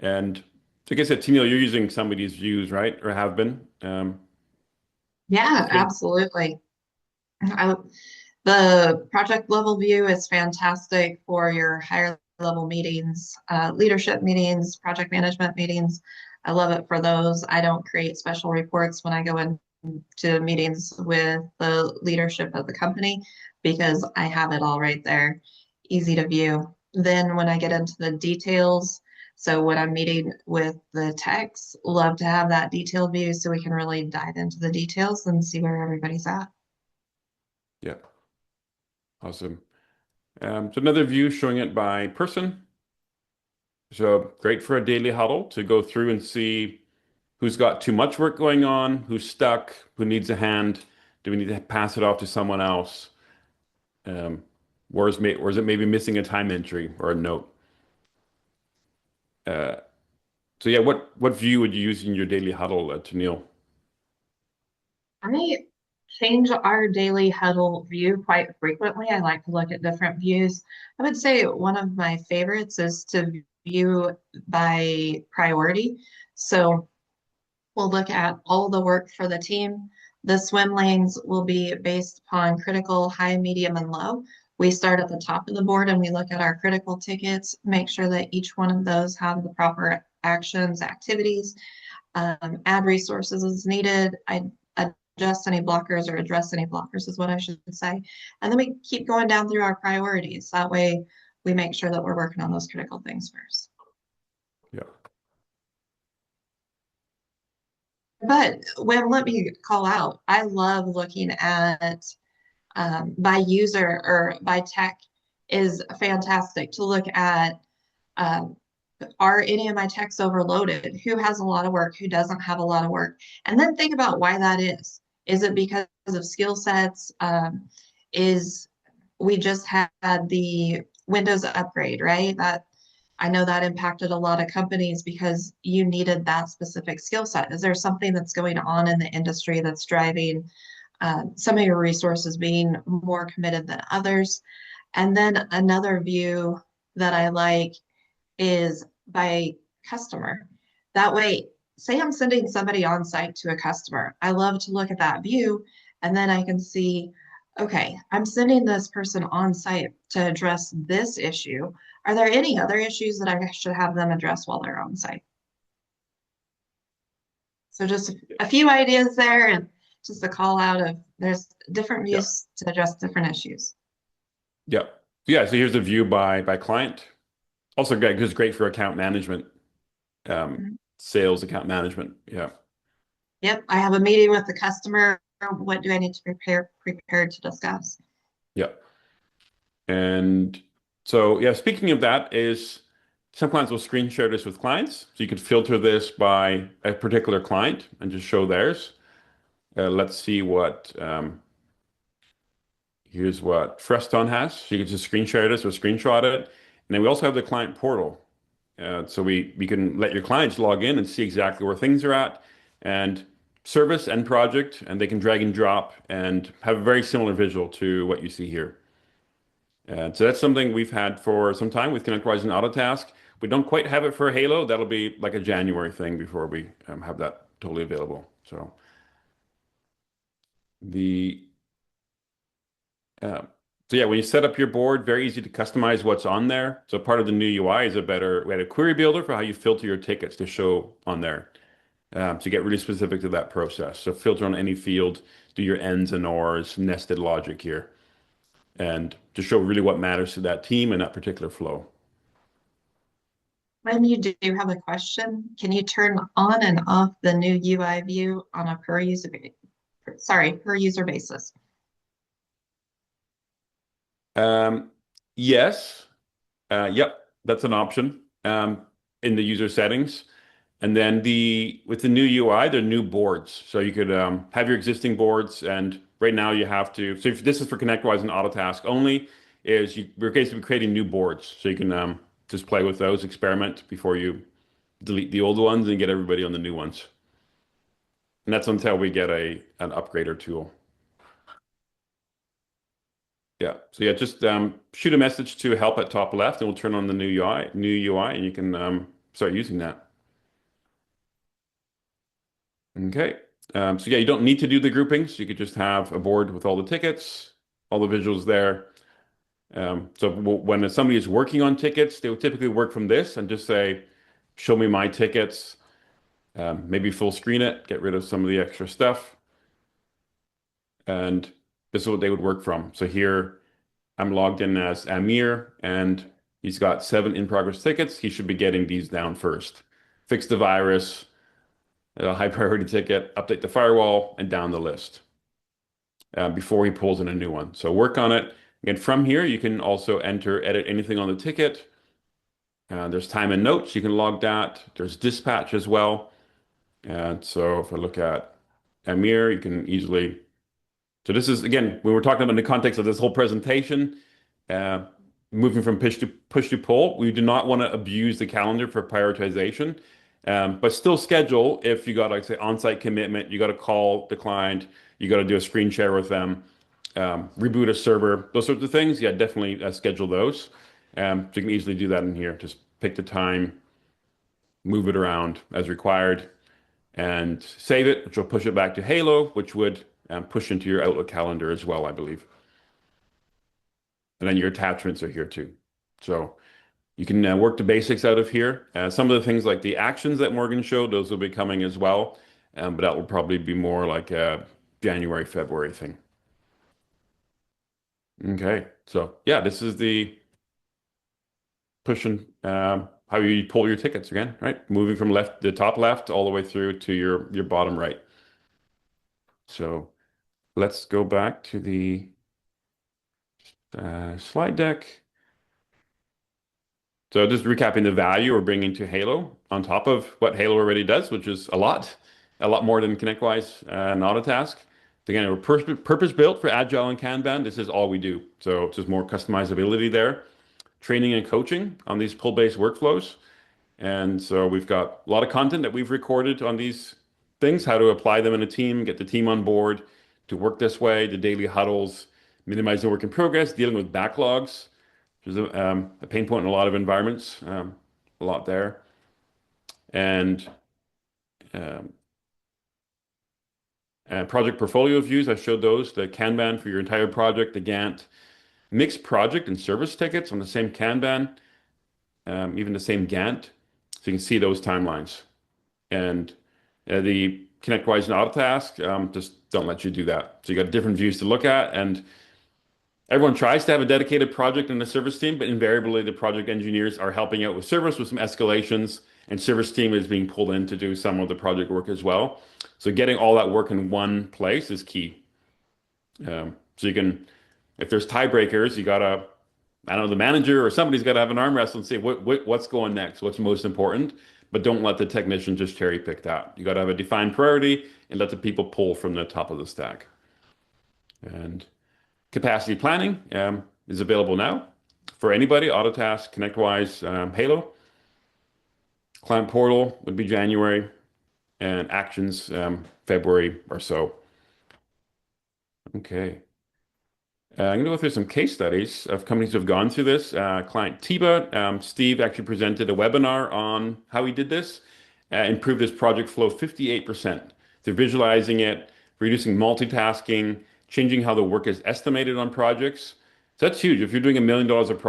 And like I said, Tennille, you're using some of these views, right? Or have been. Yeah, absolutely. I, the project level view is fantastic for your higher level meetings, leadership meetings, project management meetings. I love it for those. I don't create special reports when I go into meetings with the leadership of the company because I have it all right there, easy to view. Then when I get into the details, so when I'm meeting with the techs, love to have that detailed view so we can really dive into the details and see where everybody's at. Yeah, awesome. So another view showing it by person. So great for a daily huddle to go through and see who's got too much work going on, who's stuck, who needs a hand. Do we need to pass it off to someone else? Um, or is it maybe missing a time entry or a note? Uh, so yeah, what view would you use in your daily huddle, Tennille? I change our daily huddle view quite frequently. I like to look at different views. I would say one of my favorites is to view by priority. So we'll look at all the work for the team. The swim lanes will be based upon critical, high, medium, and low. We start at the top of the board and we look at our critical tickets, make sure that each one of those have the proper actions, activities, add resources as needed. I adjust any blockers or address any blockers is what I should say. And then we keep going down through our priorities. That way we make sure that we're working on those critical things first. Yeah. But when let me call out, I love looking at by user or by tech is fantastic to look at are any of my techs overloaded? Who has a lot of work? Who doesn't have a lot of work? And then think about why that is. Is it because of skill sets? Is we just had the Windows upgrade, right? That I know that impacted a lot of companies because you needed that specific skill set. Is there something that's going on in the industry that's driving some of your resources being more committed than others? And then another view that I like is by customer. That way, say I'm sending somebody on site to a customer. I love to look at that view and then I can see, okay, I'm sending this person on site to address this issue. Are there any other issues that I should have them address while they're on site? So just a few ideas there and just a call out of there's different views to address different issues. Yeah. Yeah. So here's the view by client. Also great because it's great for account management, sales account management. Yeah. Yep. I have a meeting with the customer. What do I need to prepare to discuss? Yeah. And so, yeah, speaking of that is some clients will screen share this with clients. So you could filter this by a particular client and just show theirs. Let's see here's what Freston has. So you can just screen share this or screenshot it. And then we also have the client portal. So we can let your clients log in and see exactly where things are at and service and project, and they can drag and drop and have a very similar visual to what you see here. So that's something we've had for some time with ConnectWise and Autotask. We don't quite have it for Halo. That'll be like a January thing before we have that totally available. So the So yeah, when you set up your board, very easy to customize what's on there. So part of the new UI is we had a query builder for how you filter your tickets to show on there. To get really specific to that process. So filter on any field, do your ends and ors, nested logic here, and to show really what matters to that team and that particular flow. When you do have a question, can you turn on and off the new UI view on a per user basis? Yes, yep, that's an option in the user settings. And then with the new UI, there are new boards. So you could have your existing boards, and right now you have to. So if this is for ConnectWise and Autotask only, we're basically creating new boards. So you can just play with those, experiment before you delete the old ones and get everybody on the new ones. And that's until we get an upgrader tool. Yeah. So yeah, just shoot a message to help@TopLeft, and we'll turn on the new UI, and you can start using that. Okay. So yeah, you don't need to do the groupings. You could just have a board with all the tickets, all the visuals there. So when somebody is working on tickets, they would typically work from this and just say, show me my tickets, maybe full screen it, get rid of some of the extra stuff. And this is what they would work from. So here I'm logged in as Amir, and he's got 7 in-progress tickets. He should be getting these down first. Fix the virus, a high priority ticket, update the firewall, and down the list before he pulls in a new one. So work on it. And from here, you can also edit anything on the ticket. There's time and notes. You can log that. There's dispatch as well. And so if I look at Amir, you can easily. So this is, again, we were talking about in the context of this whole presentation, uh, moving from push to pull. We do not want to abuse the calendar for prioritization, but still schedule if you got, like, say, on-site commitment, you got to call the client, you got to do a screen share with them, reboot a server, those sorts of things. Yeah, definitely schedule those. So you can easily do that in here. Just pick the time, move it around as required, and save it, which will push it back to Halo, which would push into your Outlook calendar as well, I believe. And then your attachments are here too. So you can work the basics out of here. Some of the things like the actions that Morgan showed, those will be coming as well. But that will probably be more like a January, February thing. Okay, so yeah, this is the pushing how you pull your tickets again, right? Moving from the top left all the way through to your bottom right. So let's go back to the slide deck. So just recapping the value we're bringing to Halo on top of what Halo already does, which is a lot more than ConnectWise and Autotask. Again, we're purpose-built for Agile and Kanban. This is all we do. So it's just more customizability there. Training and coaching on these pull-based workflows. And so we've got a lot of content that we've recorded on these things, how to apply them in a team, get the team on board to work this way, the daily huddles, minimizing work in progress, dealing with backlogs, which is a pain point in a lot of environments, a lot there. And project portfolio views, I showed those, the Kanban for your entire project, the Gantt, mixed project and service tickets on the same Kanban, even the same Gantt. So you can see those timelines. And the ConnectWise and Autotask just don't let you do that. So you got different views to look at, and everyone tries to have a dedicated project in the service team, but invariably the project engineers are helping out with service with some escalations, and service team is being pulled in to do some of the project work as well. So getting all that work in one place is key. So you can, if there's tiebreakers, you gotta, I don't know, the manager or somebody's got to have an arm wrestle and say what's going next, what's most important, but don't let the technician just cherry pick that. You got to have a defined priority and let the people pull from the top of the stack. And capacity planning is available now for anybody, Autotask, ConnectWise, Halo. Client portal would be January, and actions February or so. Okay. I'm going to go through some case studies of companies who have gone through this. Client Tiba, Steve actually presented a webinar on how he did this, improved his project flow 58%. They're visualizing it, reducing multitasking, changing how the work is estimated on projects. So that's huge. If you're doing $1 million of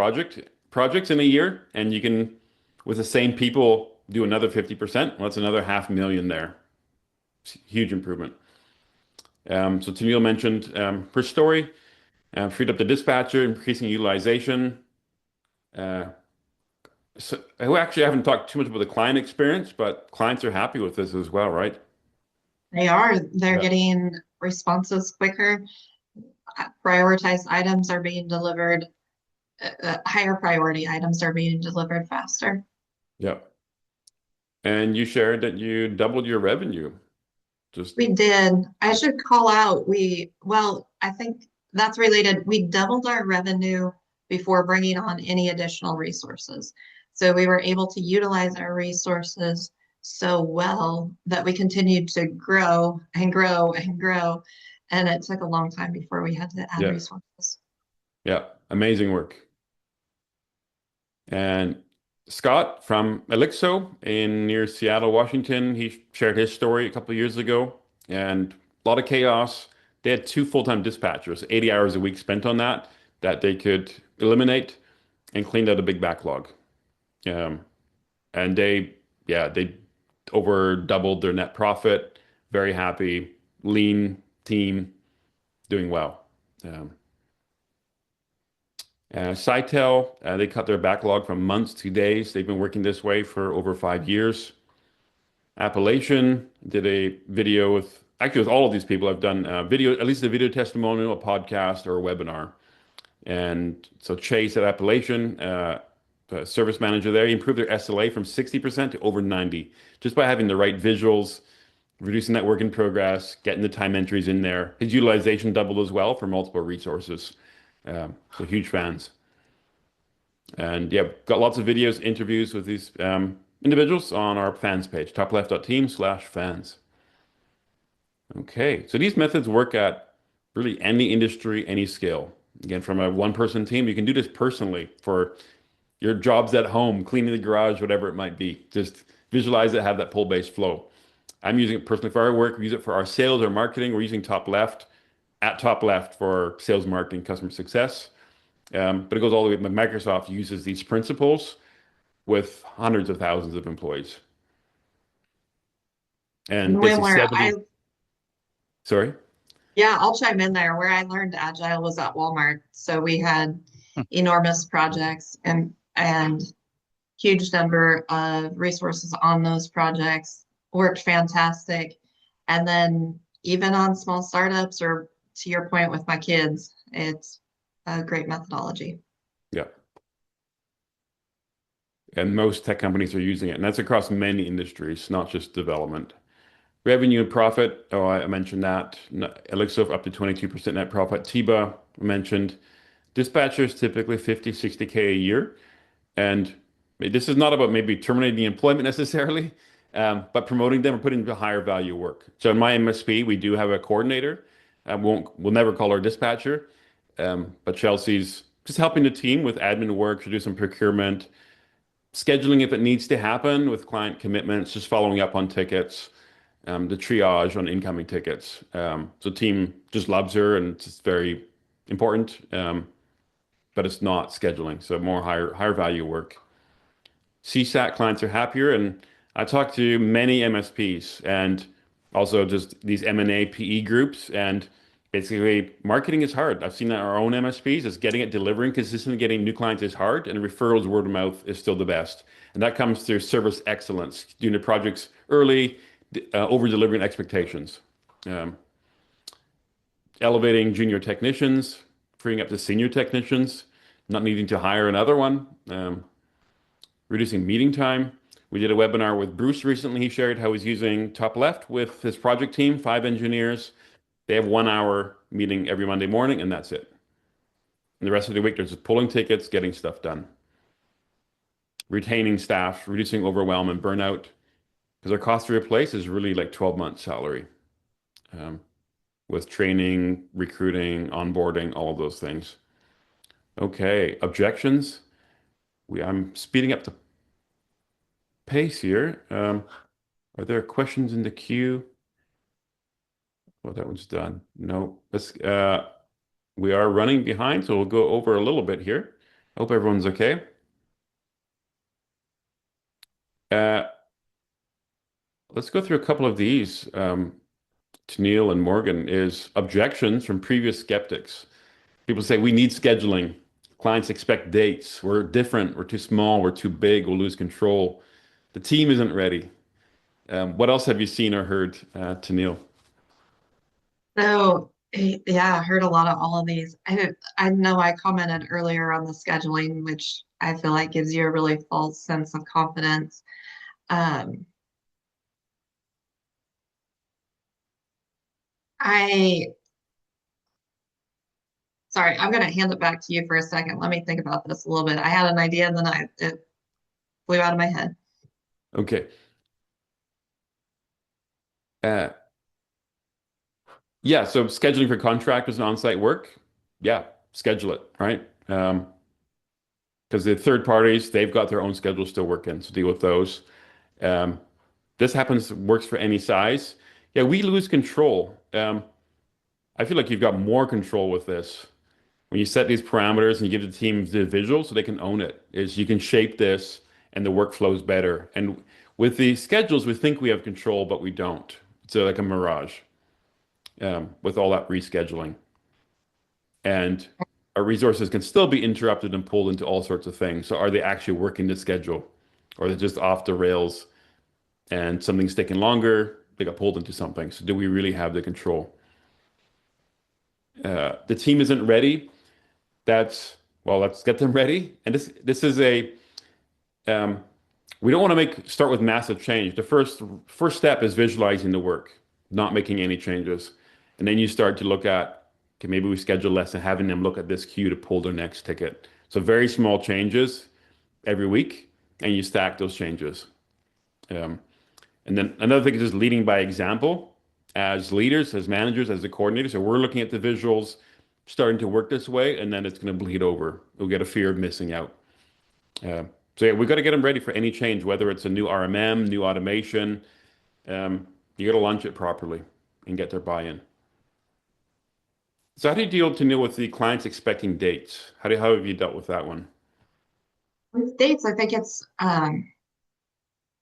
projects in a year, and you can, with the same people, do another 50%, well, that's another 500,000 there. It's a huge improvement. So Tennille mentioned her story, freed up the dispatcher, increasing utilization. So I actually haven't talked too much about the client experience, but clients are happy with this as well, right? They are. They're Yeah. getting responses quicker. Prioritized items are being delivered. Higher priority items are being delivered faster. Yeah. And you shared that you doubled your revenue. Just We did. I should call out, well, I think that's related. We doubled our revenue before bringing on any additional resources. So we were able to utilize our resources so well that we continued to grow and grow and grow. And it took a long time before we had to add yeah, resources. yeah, amazing work. And Scott from Elixo in near Seattle, Washington, he shared his story a couple of years ago, and a lot of chaos. They had 2 full-time dispatchers, 80 hours a week spent on that they could eliminate, and cleaned out a big backlog. Um, and they over doubled their net profit. Very happy, lean team, doing well. Um, Sitel, they cut their backlog from months to days. They've been working this way for over 5 years. Appalachian did a video with all of these people. I've done video, at least a video testimonial, a podcast, or a webinar. And so Chase at Appalachian, the service manager there, he improved their SLA from 60% to over 90, just by having the right visuals, reducing that work in progress, getting the time entries in there. His utilization doubled as well for multiple resources. So huge fans. And yeah, got lots of videos, interviews with these individuals on our fans page, topleft.team/fans. Okay, so these methods work at really any industry, any scale. Again, from a one-person team, you can do this personally for your jobs at home, cleaning the garage, whatever it might be. Just visualize it, have that pull-based flow. I'm using it personally for our work. We use it for our sales or marketing. We're using TopLeft at TopLeft for sales, marketing, customer success. But it goes all the way. Microsoft uses these principles with hundreds of thousands of employees. And When basically where I 70, sorry? Yeah, I'll chime in there. Where I learned Agile was at Walmart. So we had enormous projects and huge number of resources on those projects, worked fantastic. And then even on small startups, or to your point with my kids, it's a great methodology. Yeah. And most tech companies are using it. And that's across many industries, not just development. Revenue and profit. Oh, I mentioned that. Elixir up to 22% net profit. TIBA, I mentioned. Dispatchers typically 50, 60K a year. And this is not about maybe terminating the employment necessarily, but promoting them or putting them to higher value work. So in my MSP, we do have a coordinator. We'll never call her a dispatcher, but Chelsea's just helping the team with admin work, to do some procurement, scheduling if it needs to happen with client commitments, just following up on tickets, the triage on incoming tickets. So team just loves her, and it's very important, but it's not scheduling, so more higher value work. CSAT clients are happier, and I talked to many MSPs and also just these M&A PE groups, and basically marketing is hard. I've seen that in our own MSPs, is getting it, delivering consistently, getting new clients is hard, and referrals, word of mouth is still the best. And that comes through service excellence, doing the projects early, over delivering expectations. Elevating junior technicians, freeing up the senior technicians, not needing to hire another one. Reducing meeting time. We did a webinar with Bruce recently. He shared how he's using TopLeft with his project team, 5 engineers. They have 1 hour meeting every Monday morning, and that's it. And the rest of the week, they're just pulling tickets, getting stuff done. Retaining staff, reducing overwhelm and burnout, because our cost to replace is really like 12 months salary, with training, recruiting, onboarding, all of those things. Okay, objections. I'm speeding up the pace here. Are there questions in the queue? Well, that one's done. No. Let's we are running behind, so we'll go over a little bit here. Hope everyone's okay. Uh, let's go through a couple of these. To Neil and Morgan is objections from previous skeptics. People say we need scheduling. Clients expect dates. We're different. We're too small. We're too big. We'll lose control. The team isn't ready. What else have you seen or heard, to Neil? So, yeah, I heard a lot of all of these. I know I commented earlier on the scheduling, which I feel like gives you a really false sense of confidence. Um, I, sorry, I'm going to hand it back to you for a second. Let me think about this a little bit. I had an idea and then it flew out of my head. Okay. Uh, yeah, so scheduling for contractors and on-site work, yeah, schedule it, right? Because the third parties, they've got their own schedules still working, so deal with those. Um, this happens, works for any size. Yeah, we lose control. I feel like you've got more control with this. When you set these parameters and you give the team the visual so they can own it, is you can shape this and the workflow is better. And with the schedules, we think we have control, but we don't. It's like a mirage with all that rescheduling. And our resources can still be interrupted and pulled into all sorts of things. So are they actually working the schedule? Or are they just off the rails and something's taking longer? They got pulled into something. So do we really have the control? The team isn't ready. That's, well, let's get them ready. And this is a um, we don't want to start with massive change. The first step is visualizing the work, not making any changes. And then you start to look at, okay, maybe we schedule less and having them look at this queue to pull their next ticket. So very small changes every week, and you stack those changes. Um, and then another thing is just leading by example. As leaders, as managers, as the coordinators, so we're looking at the visuals, starting to work this way, and then it's going to bleed over. We'll get a fear of missing out. Uh, so yeah, we've got to get them ready for any change, whether it's a new RMM, new automation. You got to launch it properly and get their buy-in. So how do you deal with the clients expecting dates? How have you dealt with that one? With dates, I think it's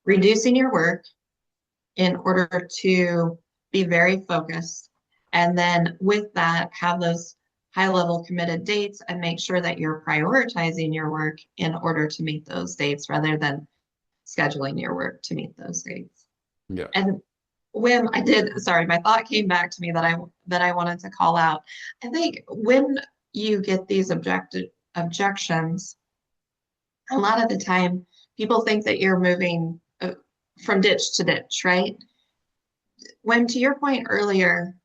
reducing your work in order to be very focused. And then with that, have those high level committed dates and make sure that you're prioritizing your work in order to meet those dates rather than scheduling your work to meet those dates. Yeah. And Wim, sorry, my thought came back to me that I wanted to call out. I think when you get these objections, a lot of the time people think that you're moving from ditch to ditch, right? When to your point earlier,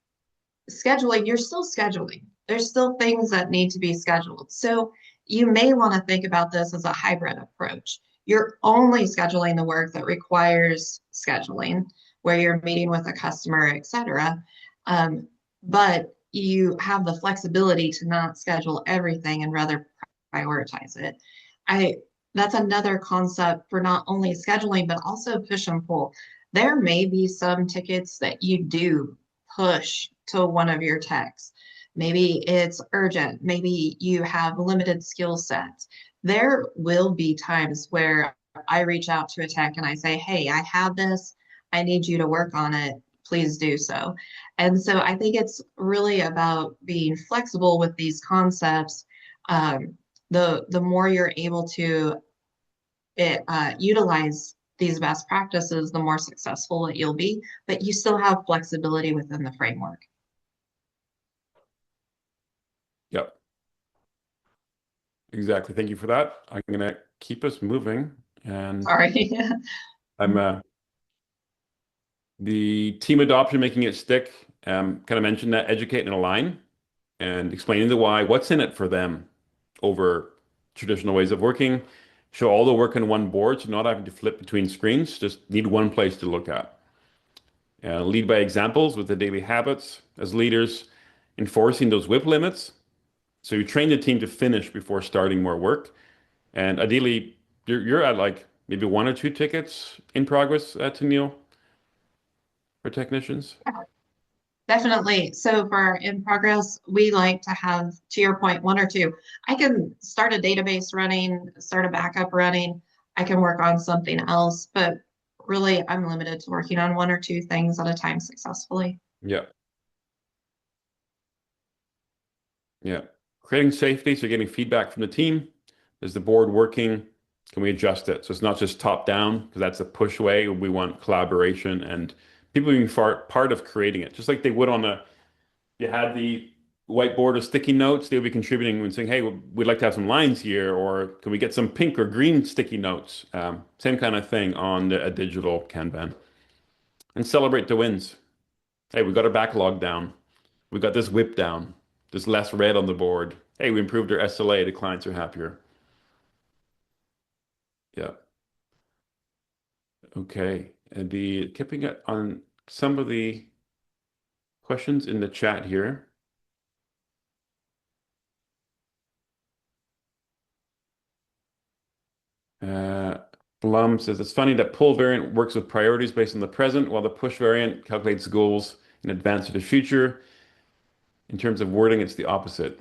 scheduling, you're still scheduling. There's still things that need to be scheduled. So you may want to think about this as a hybrid approach. You're only scheduling the work that requires scheduling, where you're meeting with a customer, et cetera. But you have the flexibility to not schedule everything and rather prioritize it. That's another concept for not only scheduling, but also push and pull. There may be some tickets that you do push to one of your techs. Maybe it's urgent. Maybe you have limited skill sets. There will be times where I reach out to a tech and I say, hey, I have this. I need you to work on it. Please do so. And so I think it's really about being flexible with these concepts. The more you're able to utilize these best practices, the more successful that you'll be, but you still have flexibility within the framework. Yep. Exactly. Thank you for that. I'm going to keep us moving. And Sorry. I'm the team adoption, making it stick. Kind of mentioned that educate and align and explaining the why, what's in it for them over traditional ways of working. Show all the work on one board, so not having to flip between screens, just need one place to look at. Lead by examples with the daily habits as leaders, enforcing those WIP limits. So you train the team to finish before starting more work. And ideally, you're at like maybe one or two tickets in progress to Neil for technicians. Definitely. So for our in progress, we like to have, to your point, one or two. I can start a database running, start a backup running. I can work on something else, but really I'm limited to working on one or two things at a time successfully. Yeah. Yeah. Creating safety, so you're getting feedback from the team. Is the board working? Can we adjust it? So it's not just top down, because that's a push way. We want collaboration and people being part of creating it. Just like they would on a, you had the whiteboard or sticky notes, they would be contributing and saying, hey, we'd like to have some lines here, or can we get some pink or green sticky notes? Same kind of thing on a digital Kanban. And celebrate the wins. Hey, we got our backlog down. We got this whip down. There's less red on the board. Hey, we improved our SLA. The clients are happier. Yeah. Okay. And the keeping it on some of the questions in the chat here. Blum says it's funny that pull variant works with priorities based on the present, while the push variant calculates goals in advance of the future. In terms of wording, it's the opposite.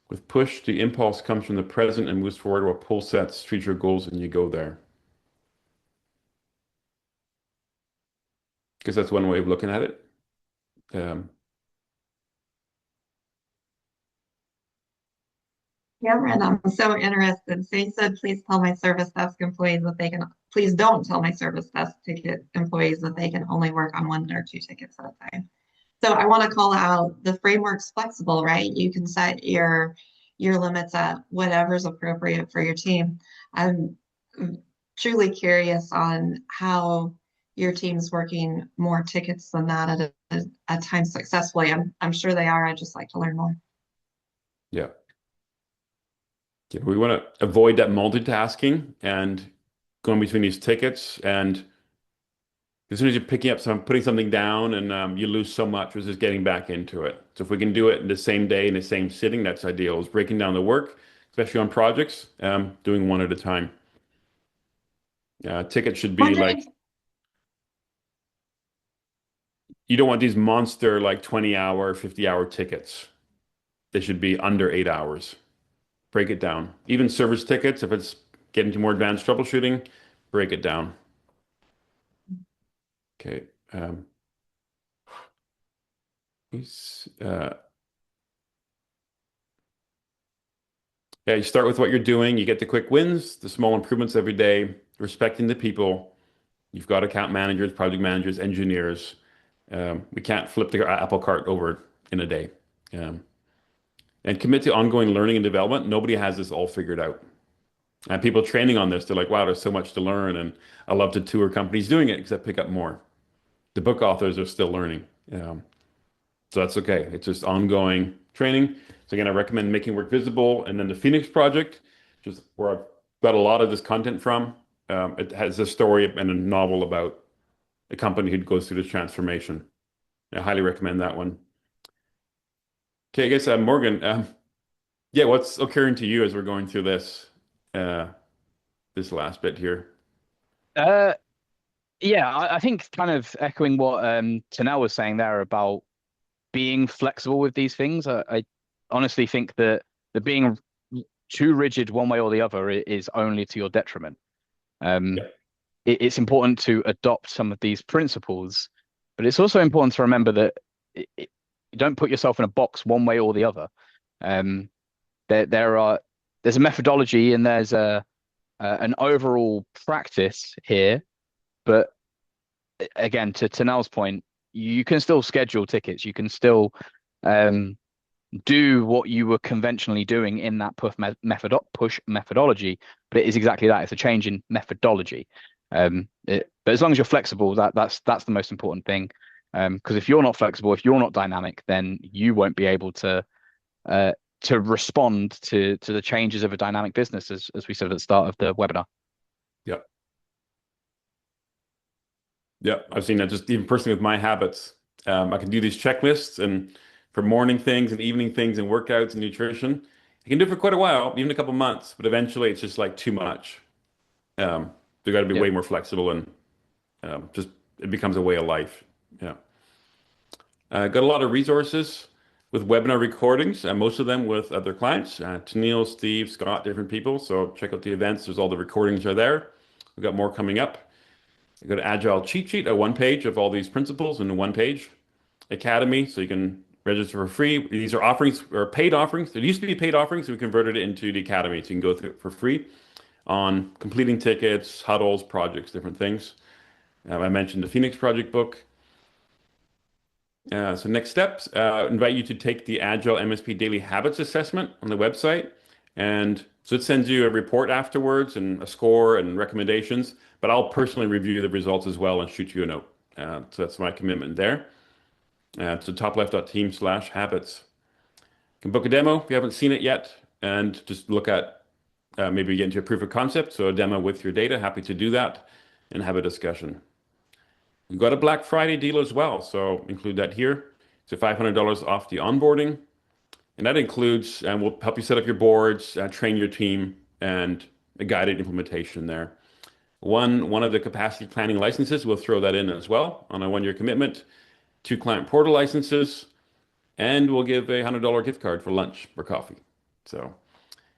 With push, the impulse comes from the present and moves forward, while pull sets future goals and you go there. Because that's one way of looking at it. Cameron, I'm so interested. So you said, please tell my service desk employees that they can, please don't tell my service desk ticket employees that they can only work on one or two tickets at a time. So I want to call out the framework's flexible, right? You can set your limits at whatever's appropriate for your team. I'm truly curious on how your team's working more tickets than that at a time successfully. I'm sure they are. I'd just like to learn more. Yeah. Yeah, we want to avoid that multitasking and going between these tickets. And as soon as you're picking up some, putting something down, and you lose so much versus getting back into it. So if we can do it in the same day in the same sitting, that's ideal. Is breaking down the work, especially on projects, doing one at a time. Tickets should be like, you don't want these monster like 20-hour, 50-hour tickets. They should be under 8 hours. Break it down. Even service tickets, if it's getting to more advanced troubleshooting, break it down. Okay. Yeah, you start with what you're doing. You get the quick wins, the small improvements every day, respecting the people. You've got account managers, project managers, engineers. We can't flip the apple cart over in a day. And commit to ongoing learning and development. Nobody has this all figured out. And people training on this, they're like, wow, there's so much to learn. And I love to tour companies doing it because I pick up more. The book authors are still learning. So that's okay. It's just ongoing training. So again, I recommend making work visible. And then the Phoenix Project, just where I've got a lot of this content from. It has a story and a novel about a company who goes through this transformation. I highly recommend that one. Okay, I guess Morgan, yeah, what's occurring to you as we're going through uh, this last bit here? Uh, yeah, I think kind of echoing what Tanel was saying there about being flexible with these things. I honestly think that being too rigid one way or the other is only to your detriment. Um, Yeah. it's important to adopt some of these principles, but it's also important to remember that you don't put yourself in a box one way or the other. Um, there's a methodology and there's an overall practice here, but again, to Nell's point, you can still schedule tickets. You can still do what you were conventionally doing in that push methodology, but it is exactly that. It's a change in methodology. But as long as you're flexible, that's the most important thing. Because if you're not flexible, if you're not dynamic, then you won't be able to respond to the changes of a dynamic business, as we said at the start of the webinar. Yeah. Yeah, I've seen that just even personally with my habits. I can do these checklists and for morning things and evening things and workouts and nutrition. I can do it for quite a while, even a couple months, but eventually it's just like too much. They got to be Yep. way more flexible and just it becomes a way of life. Yeah. Got a lot of resources with webinar recordings, most of them with other clients. Tennille, Steve, Scott, different people. So check out the events. There's all the recordings are there. We've got more coming up. We've got an Agile cheat sheet, a one page of all these principles in one page. Academy, so you can register for free. These are offerings or paid offerings. There used to be paid offerings, so we converted it into the Academy. So you can go through it for free on completing tickets, huddles, projects, different things. I mentioned the Phoenix Project book. So next steps, invite you to take the Agile MSP Daily Habits Assessment on the website. And so it sends you a report afterwards and a score and recommendations, but I'll personally review the results as well and shoot you a note. So that's my commitment there. So topleft.team/habits. You can book a demo if you haven't seen it yet and just look at maybe get into a proof of concept. So a demo with your data, happy to do that and have a discussion. We've got a Black Friday deal as well, so include that here. So $500 off the onboarding. And that includes, and we'll help you set up your boards, train your team, and a guided implementation there. One of the capacity planning licenses, we'll throw that in as well on a one-year commitment. 2 client portal licenses, and we'll give a $100 gift card for lunch or coffee. So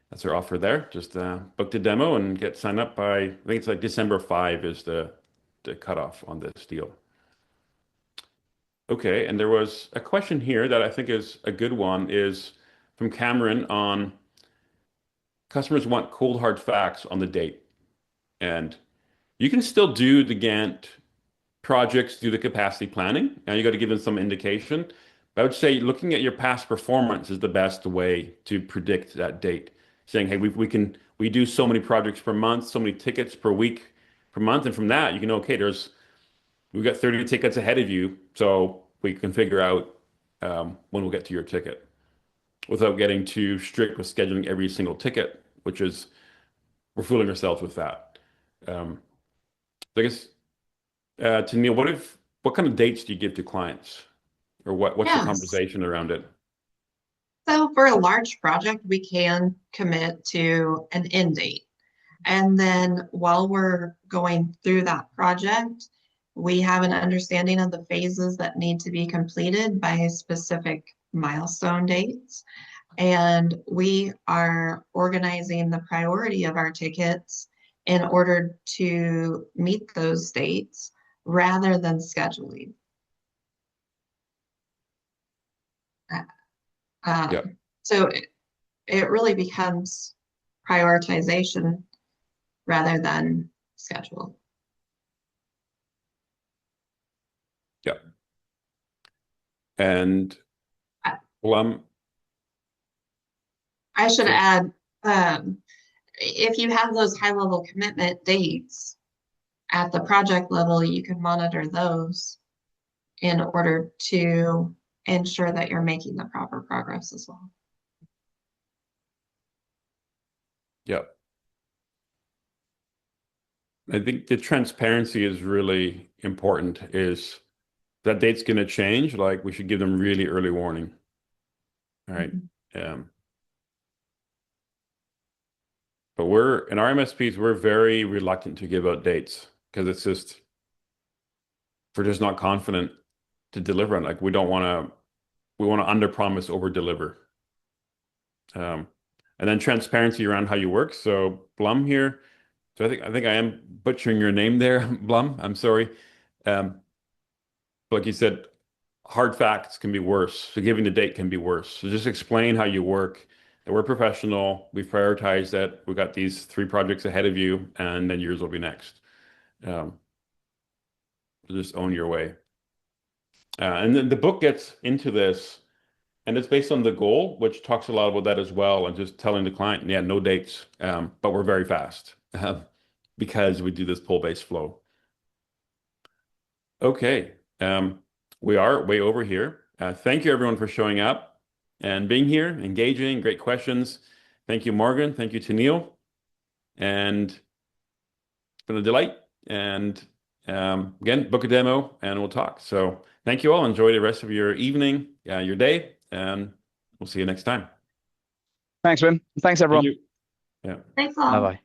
that's our offer there. Just book the demo and get signed up by, I think it's like December 5 is the cutoff on this deal. Okay, and there was a question here that I think is a good one, is from Cameron on customers want cold hard facts on the date. And you can still do the Gantt projects, do the capacity planning. Now you got to give them some indication. But I would say looking at your past performance is the best way to predict that date. Saying, hey, we do so many projects per month, so many tickets per week, per month, and from that you can know, okay, we've got 30 tickets ahead of you, so we can figure out when we'll get to your ticket without getting too strict with scheduling every single ticket, which is we're fooling ourselves with that. So I guess to Neil, what kind of dates do you give to clients, or what's the Yes. conversation around it? So for a large project, we can commit to an end date. And then while we're going through that project, we have an understanding of the phases that need to be completed by specific milestone dates. And we are organizing the priority of our tickets in order to meet those dates rather than scheduling. Yeah. So it really becomes prioritization rather than schedule. Yeah. And well, I should add, if you have those high-level commitment dates at the project level, you can monitor those in order to ensure that you're making the proper progress as well. yeah. I think the transparency is really important, is that date's going to change. Like we should give them really early warning. All right. But in our MSPs, we're very reluctant to give out dates because we're just not confident to deliver on. Like we want to under promise, over deliver. And then transparency around how you work. So Blum here. So I think I am butchering your name there, Blum. I'm sorry. Like you said, hard facts can be worse. So giving the date can be worse. So just explain how you work. That we're professional. We've prioritized that. We've got these 3 projects ahead of you, and then yours will be next. So just own your way. And then the book gets into this, and it's based on the goal, which talks a lot about that as well, and just telling the client, yeah, no dates, but we're very fast because we do this pull-based flow. Okay, we are way over here. Thank you everyone for showing up and being here, engaging, great questions. Thank you, Morgan. Thank you, Tennille. And it's been a delight. And again, book a demo and we'll talk. So thank you all. Enjoy the rest of your evening, your day, and we'll see you next time. Thanks, Wim. Thanks, everyone. Thank you. Yeah. Thanks all. Bye-bye.